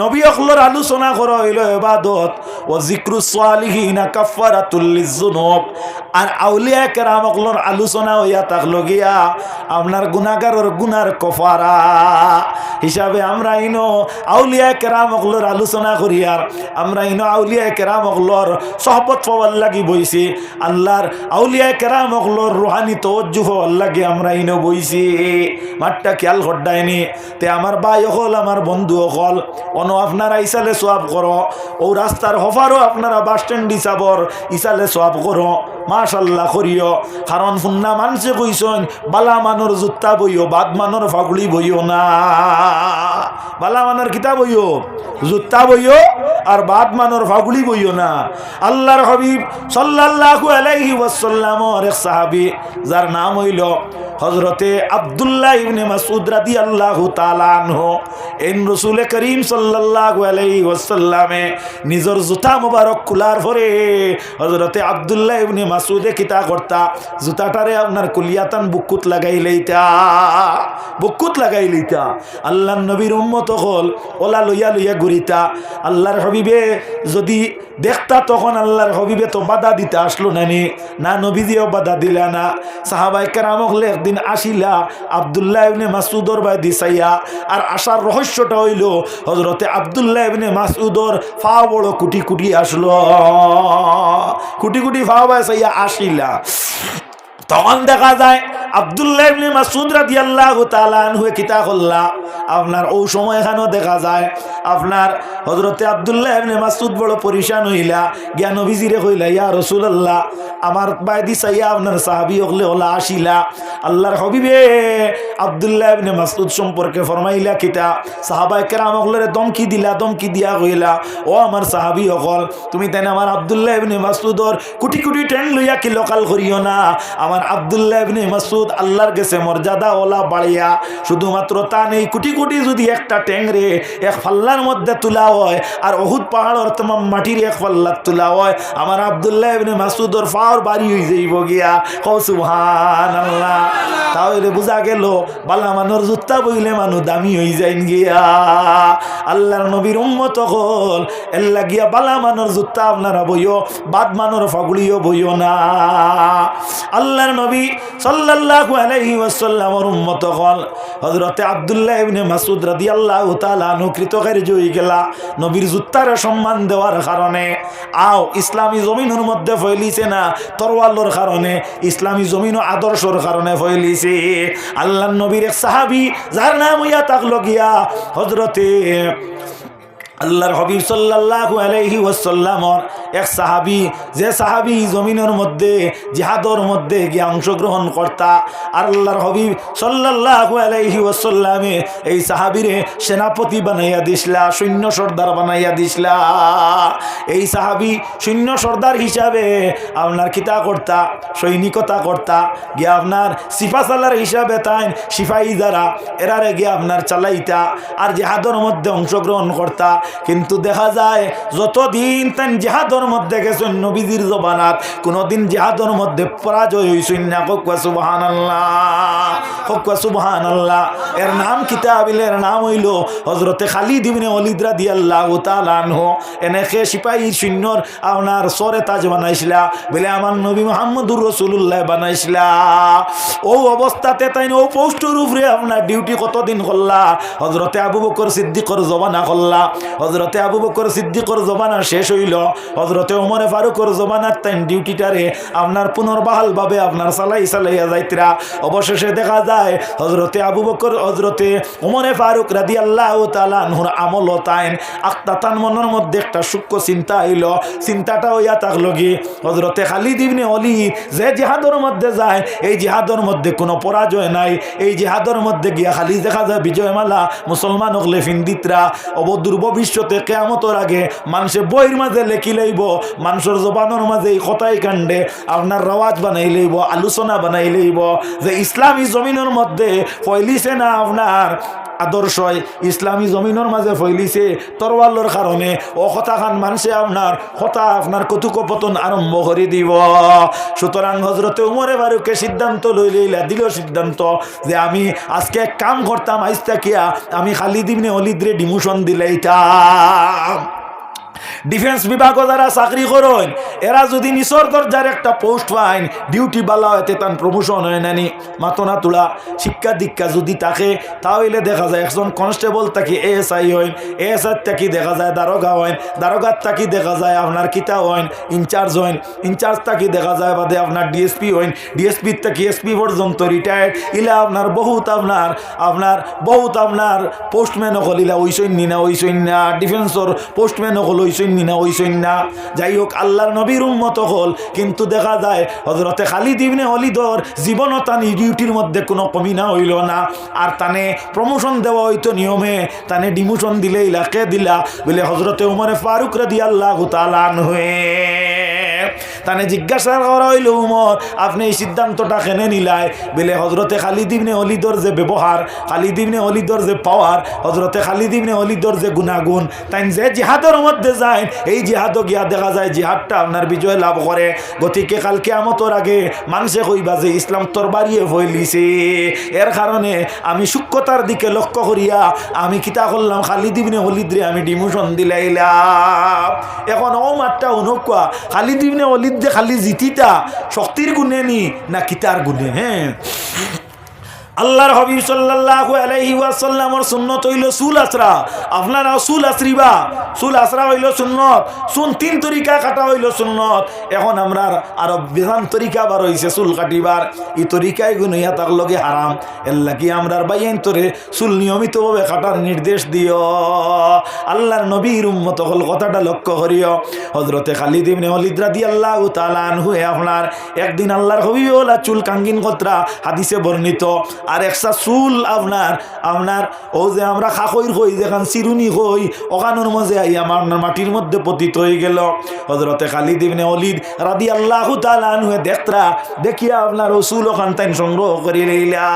নবী হকলর আলোচনা করা হইল ইবাদত, ও জিক্রুস সালিহিনা কাফারাতুল লিযুনুব, আর আউলিয়া কেরাম হকলর আলোচনা হইয়া থাকলো গিয়া আপনার গুনাহগারের গুনার কফারা হিসাবে। আমরা ইনো আউলিয়া কেরাম হকলর আলোচনা করি, আর আমরা ইনো আউলিয়া কেরাম হকলর সহবত পাওয়ার লাগি বইছি, আল্লাহর আউলিয়া কেরাম হকলর রুহানি তওজ্জুহ হওয়ার লাগি আমরা ইনো বইছি। মাঠটা খেয়াল করডায়নি তে আমার ভাই হল, আমার বন্ধু হল, অন আপনারা ইসালে সোয়াব করো, ও রাস্তার হফারও আপনারা বাস স্ট্যান্ড হিসাবর ইসালে সোয়াব করো, মাশাল্লাহ করিও। কারণ ফুন্না মানুষে কইসন বালা মানোর জুত্তা বইও, বাদ মানোর ফাগুলি বইও না। বালা মানোর কিতাব বইও, জুত্তা বইও, আর বাদ মানোর ফাগুলি বইও না। আল্লাহর হাবিব সাল্লাল্লাহু আলাইহি ওয়াসাল্লামর এক সাহাবী যার নাম হইল হযরতে আব্দুল্লাহ ইবনে মাসউদ রাদিয়াল্লাহু তাআলা আনহু, এই রাসূল করিম সাল্লাল্লাহু আলাইহি ওয়াসাল্লামে নিজের জুতা মুবারক খোলার পরে হযরতে আব্দুল্লাহ ইবনে মাসউদে কিতা করতা, জুতাটারে আপনার কুলিয়াতান বুকুত লাগাইলেইতা, বুকুত লাগাইলেইতা। আল্লাহর নবীর উম্মত হল ওলা লইয়া লইয়া ঘুরিতা। আল্লাহর হাবিবে যদি দেখতা তখন আল্লাহর হাবিবে তো বাধা দিতে আসলো নানি, না নবীজিও বাধা দিলা না। সাহাবায়ে কেরাম হলে একদিন আসিলা আব্দুল্লাহ ইবনে মাসউদর বাই দিসাইয়া, আর আসার রহস্যটা হইল হযরতে আব্দুল্লাহ ইবনে মাসউদর ফা বড় কুটি কুটি আসলো, কুটি কুটি ফা বাই সাইয়া আসিলা। তখন দেখা যায় আব্দুল্লাহ ইবনে মাসউদ রাদিয়াল্লাহু তাআলা আনহু কিতা করলা, আপনার ওই সময় এখানেও দেখা যায় আপনার হযরতে আব্দুল্লাহ ইবনে মাসউদ বড় পরিশান হইলা, গিয়া নবীজিরে কইলা, ইয়া রাসূলুল্লাহ, আমার বাইদি চাইয়া আপনার সাহাবী হলে ওলা আসিলা। আল্লাহর হাবিবে আব্দুল্লাহ ইবনে মাসউদ সম্পর্কে ফরমাইলা কিতা, সাহাবায়ে কেরাম হলে দমকি দিলা, দমকি দিয়া কইলা, ও আমার সাহাবী হল, তুমি তাই আমার আব্দুল্লাহ ইবনে মাসউদর কোটি কোটি ট্যাং লইয়া কি লোকাল করিও না। আমার আব্দুল্লাহ ইবনে মাসউদ আল্লাহর কাছে মর্যাদা ওলা বাড়িয়া, শুধুমাত্র তা নেই, কোটি কোটি যদি একটা ট্যাংরে এক ফাল্লার মধ্যে তোলা হয়, আর উহুদ পাহাড়ের তমাম মাটির এক ফাল্লা তোলা হয়, আমার আব্দুল্লাহ ইবনে মাসউদর ফাওর বাড়ি হয়ে যাইব গিয়া। কও সুবহানাল্লাহ। তাহলে বোঝা গেল বালা মানুর জুত্তা বইলে মানুষ দামি হয়ে যায় গিয়া। আল্লাহর নবীর উম্মত হল এল্লা গিয়া বালা মানুর জুত্তা আপনারা বইও, বাদ মানুর ফাগুলিও বইও না। আল্লাহর নবী সাল্লাল্লাহু আলাইহি ওয়াসাল্লামের উম্মত হল হযরতে আব্দুল্লাহ ইবনে মাসউদ রাদিয়াল্লাহু তাআলা আনহু কৃতকার্য হয়ে গেলা নবীর জুত্তার সম্মান দেওয়ার কারণে। আও ইসলামী জমিনের মধ্যে ফেলিছে না তরওয়ালের কারণে, ইসলামী জমিন ও আদর্শর কারণে ফেলিছে। আল্লাহর নবীর এক সাহাবী যার নাম হইয়া থাকলো গিয়া হযরতে আল্লাহর হাবিব সাল্লাল্লাহু আলাইহি ওয়াসাল্লামর এক সাহাবী, যে সাহাবী জমিনের মধ্যে জিহাদর মধ্যে গিয়ে অংশগ্রহণ করতা। আর আল্লাহর হাবিব সাল্লাল্লাহু আলাইহি ওয়াসাল্লামে এই সাহাবীরে সেনাপতি বানাইয়া দিছিলা, সৈন্য সর্দার বানাইয়া দিছিলা। এই সাহাবী সৈন্য সর্দার হিসাবে আপনার কিতা করতা, সৈনিকতা করতা, গিয়া আপনার সিফা সালার হিসাবে তাই সিপাহী যারা এরারে গিয়া আপনার চালাইতা, আর জিহাদর মধ্যে অংশগ্রহণ করতা। কিন্তু দেখা যায় যতদিন তান জিহাদর মধ্যে গেছেন নবীজির জবানাত কোনদিন জিহাদর মধ্যে পরাজয় হইছেন না। কওয়া সুবহানাল্লাহ, কওয়া সুবহানাল্লাহ। এর নাম কিতাবিল, এর নাম হইল হযরতে খালিদ ইবনে ওয়ালিদ রাদিয়াল্লাহু তাআলা আনহু। এনেকে সিপাহী সৈন্যর আপনার সরে তাজ বানাইছিলা বলে আমার নবী মুহাম্মদুর রাসূলুল্লাহ বানাইছিলা। ও অবস্থাতে তাই ও পোস্টের উপরে আপনার ডিউটি কতদিন করলা, হযরতে আবু বকর সিদ্দিকর জবানা করলা। হযরতে আবু বকর সিদ্দিকর জবানা শেষ হইল, হযরতে ওমরে ফারুকর জবানার তাইন ডিউটিটারে আপনার পুনর্বহাল ভাবে আপনার চালাইয়া যাইতরা। অবশেষে দেখা যায় হযরতে আবু বকর, হযরতে ওমরে ফারুক রাদিয়াল্লাহু তাআলা আনহুর আমল তাইন আক্তাতান মনের মধ্যে একটা সূক্ষ্ম চিন্তা হইল। চিন্তাটা হইয়া থাকলো কি, হযরতে খালিদ ইবনে ওয়ালিদ যে জিহাদের মধ্যে যায়, এই জিহাদের মধ্যে কোনো পরাজয় নাই। এই জিহাদের মধ্যে গিয়া খালি দেখা যায় বিজয়মালা মুসলমান হকলে ফিন্দিতরা। অবদূর ভবিষ্যতে কিয়ামতের আগে মানুষে বইয়ের মাঝে লেখি লইব, মানুষের জবানের মাঝে এই কথাই কাণ্ডে আপনার রওয়াজ বানাই লইব, আলোচনা বানাই লইব যে ইসলামী জমিনের মধ্যে ফয়লিছে না আপনার আদর্শই ইসলামী জমিনের মাঝে ফৈলিছে তরওয়ালের কারণে ও কথাখান মানুষে আপনার কতুকপতন আরম্ভ করে দিব। সুতরাং হজরতে উমরে ফারুকে সিদ্ধান্ত লইলা দিল সিদ্ধান্ত যে আমি আজকে এক কাম করতাম, আইস্তা কিয়া আমি খালিদ ইবনে ওয়ালিদরে ডিমোশন দিলাইতাম। ডিফেন্স বিভাগও যারা চাকরি করেন এরা যদি নিচর দরজার একটা পোস্ট পাইন, ডিউটি বালা হইতে তার প্রমোশন হয় নানি, মাতনা তোলা শিক্ষা দীক্ষা যদি থাকে তাহলে দেখা যায় একজন কনস্টেবল থাকি এএসআই হইন, এএসআই থাকি দেখা যায় দারোগা হইন, দারোগার থাকি দেখা যায় আপনার কিতা হইন ইনচার্জ হইন, ইনচার্জ থাকি দেখা যায় বাদে আপনার ডিএসপি হইন, ডিএসপি থাকি এসপি পর্যন্ত রিটায়ার্ড ইলা আপনার বহুত আপনার পোস্টম্যান হল ইলা ওইসইন না ওইসইন না, ডিফেন্সর পোস্টম্যান হল ওইসইন না ওইসইন না। যাই হোক আল্লাহর নবীর উম্মত হল, কিন্তু দেখা যায় হযরতে খালিদ ইবনে ওয়ালিদর জীবনও তানি ডিউটির মধ্যে কোনো কমি না হইল না। আর তানে প্রমোশন দেওয়া হইতো নিয়মে, তানে ডিমোশন দিলে ইলাকে দিলা বলে হযরতে উমরে ফারুক রাদিয়াল্লাহু তাআলা আনহু তানে জিজ্ঞাসা করা হইল, উমর আপনি এই সিদ্ধান্তটা কেনে নিলাই? বলে হযরতে খালিদ ইবনে ওয়ালিদর যে ব্যবহার, খালিদ ইবনে ওয়ালিদর যে পাওয়ার, হযরতে খালিদ ইবনে ওয়ালিদর যে গুণাগুণ, তাই যে জিহাদের মধ্যে যায় এই জিহাদও গিয়া দেখা যায় জিহাদটা আপনার বিজয় লাভ করে। গতিকে কাল কিয়ামতের আগে মানুষে কইবা যে ইসলাম তরবারিয়ে ফইলিছে। এর কারণে আমি সূক্ষ্মতার দিকে লক্ষ্য করিয়া আমি কিতা করলাম, খালিদ ইবনে ওয়ালিদরে আমি ডিমোশন দিলাইলাম। এখন ও মাঠটা অনুকুয়া খালিদ ইবনে ওয়ালিদ যে খালি জিতিতা শক্তির গুণে নি না কিতার গুণে? হ্যাঁ, আল্লাহর হাবিব সাল্লাল্লাহু আলাইহি ওয়াসাল্লামের সুন্নত হইল চুল আসরা। আপনারা চুল আসরিবা, চুল আসরা হইল সুন্নত, চুল তিন তরিকা কাটা হইল সুন্নত। এখন আমরা আরো বেজান তরিকা বার হইছে চুল কাটিবার, এই তরিকায় গুনাইয়া তার লগে হারাম। এর লাগি আমরার বাইন তোরে চুল নিয়মিতভাবে কাটার নির্দেশ দিও। আল্লাহর নবীর উম্মত হল কথাটা লক্ষ্য করিও। হযরতে খালিদ ইবনে ওয়ালিদ রাদিয়াল্লাহু তাআলা আনহু আপনার একদিন আল্লাহর হাবিব ওলা চুল কাঙ্গিন কতরা হাদিসে বর্ণিত। আর একটা চুল আপনার ও যে আমরা খাকইর কই যেখান চিরুনি কই ওখানোর মাঝে আই আমার মাটির মধ্যে পতিত হয়ে গেল। হযরতে খালিদ ইবনে ওয়ালিদ রাদিয়াল্লাহু তাআলা আনহু দেখতরা দেখিয়া আপনার ও চুল ওখান তাই সংগ্রহ করি লইলা,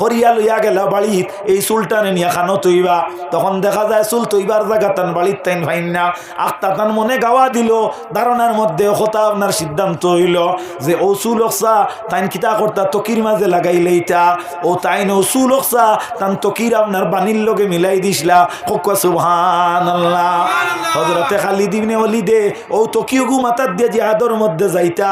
করিয়া লইয়া গেল বাড়িত। এই চুলটানে নিয়ে খানো তৈবা, তখন দেখা যায় চুল তৈবার জায়গা তান বাড়িত তাইন ফাইন না। আখতা তান মনে গাওয়া দিল, ধারণার মধ্যে কথা আপনার সিদ্ধান্ত হইল যে ও চুল ওকসা তাইন কিতা করতা তকির মাঝে লাগাইলেইতা, ও তাই নসুল ওকসা তান তকির আপনার বাণীর লগে মিলাই দিসলা। কোকা সুবহানাল্লাহ। হযরতে খালিদ ইবনে ওয়ালিদে ও তকিও গু মাথার দিয়ে জিহাদের মধ্যে যাইতা,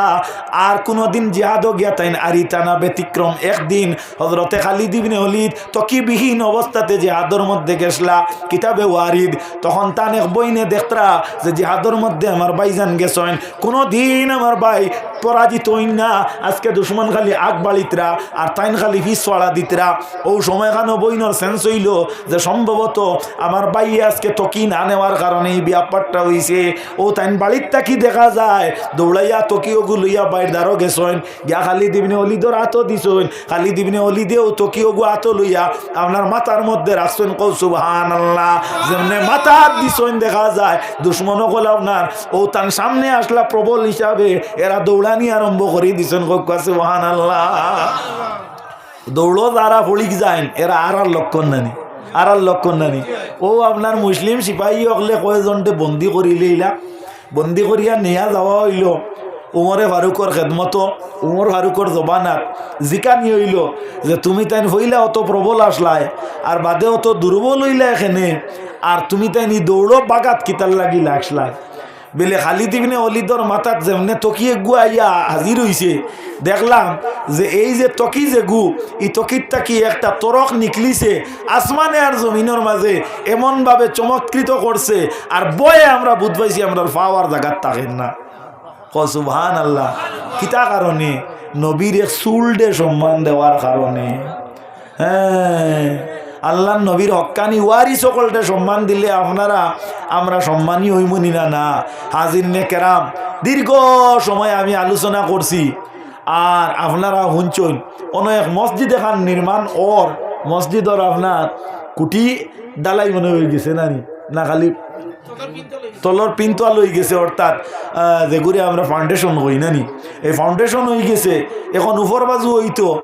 আর কোনোদিন জিহাদও গিয়া তাইন আরিতা না। ব্যতিক্রম একদিন হযরতে খালিদ ইবনে ওয়ালিদ তকিবিহীন অবস্থাতে জিহাদের মধ্যে গেছলা, কিতাবে ওয়ারিদ। তখন তান এক বইনে দেখতরা যে জিহাদের মধ্যে আমার ভাইজান গেছেন, কোনোদিন আমার ভাই পরাজিত হইন না। আজকে দুশ্মন খালি আগ বাড়িতরা আর তাইন খালি পিছওয়াড়া দিতরা। ও সময়খানো বইনর সেন্স হইল যে সম্ভবত আমার ভাই আজকে তকি না নেওয়ার কারণে এই ব্যাপারটা হইছে। ও তাইন বাড়ির তাকি দেখা যায় দৌড়াইয়া তকিও গুলইয়া বাইর দ্বারও গেছেন, গিয়া খালিদ ইবনে ওয়ালিদর হাতও দিছেন। খালিদ ইবনে ওয়ালিদেও তকিও গু হাতও লইয়া আপনার মাথার মধ্যে রাখছেন। কও সুবহানাল্লাহ। যেমনে মাথা হাত দিছেন দেখা যায় দুশ্মন হল আপনার ও তার সামনে আসলা প্রবল হিসাবে এরা দৌড়ানি আরম্ভ করে দিছেন। কোকা সুবহানাল্লাহ। দৌড়ো যারা ফলিক যায় এরা আর লক্ষণ নানি, আর লক্ষণ নানি। ও আপনার মুসলিম সিপাহী হকলে কয়জনটে বন্দি করিলে ইলা বন্দি করিয়া নেয়া যাওয়া হইল উমরে ফারুকর খেদমত। উমর ফারুকর জবানাত জিকানি হইল যে তুমি তাই হইলা অত প্রবল আসলাই আর বাদে অত দুর্বল হইলা এখানে, আর তুমি তাই দৌড়ো বাগাত কিতার লাগিলা আসলাই। বেলে খালিদ ইবনে ওয়ালিদর মাথাত যেমনে তকিয়ে গু আইয়া হাজির হইছে, দেখলাম যে এই যে তকি যে গু এই তকির তাকি একটা তরক নিকলিছে আসমানে আর জমিনের মাঝে এমনভাবে চমৎকৃত করছে। আর বয়ে আমরা বুধ পাইছি আমরা পাওয়ার জায়গার থাকেন না। সুবহানাল্লাহ। কিতা কারণে? নবীর এক চুলডে সম্মান দেওয়ার কারণে। হ্যাঁ, আল্লাহ নবীর হক্কানি ওয়ারি সকলটা সম্মান দিলে আপনারা আমরা সম্মানী হইমনি না। না হাজির নে কেরাম, দীর্ঘ সময় আমি আলোচনা করছি আর আপনারা শুনছেন অনেক মসজিদ এখান নির্মাণ ওর মসজিদর আপনার কুটি ডালাই মনে হয়ে গেছে নানি না, খালি তলর পিনতোয়া লই গেছে, অর্থাৎ যেগুলি আমরা ফাউন্ডেশন হই নানি এই ফাউন্ডেশন হয়ে গেছে। এখন উপর বাজু হইতো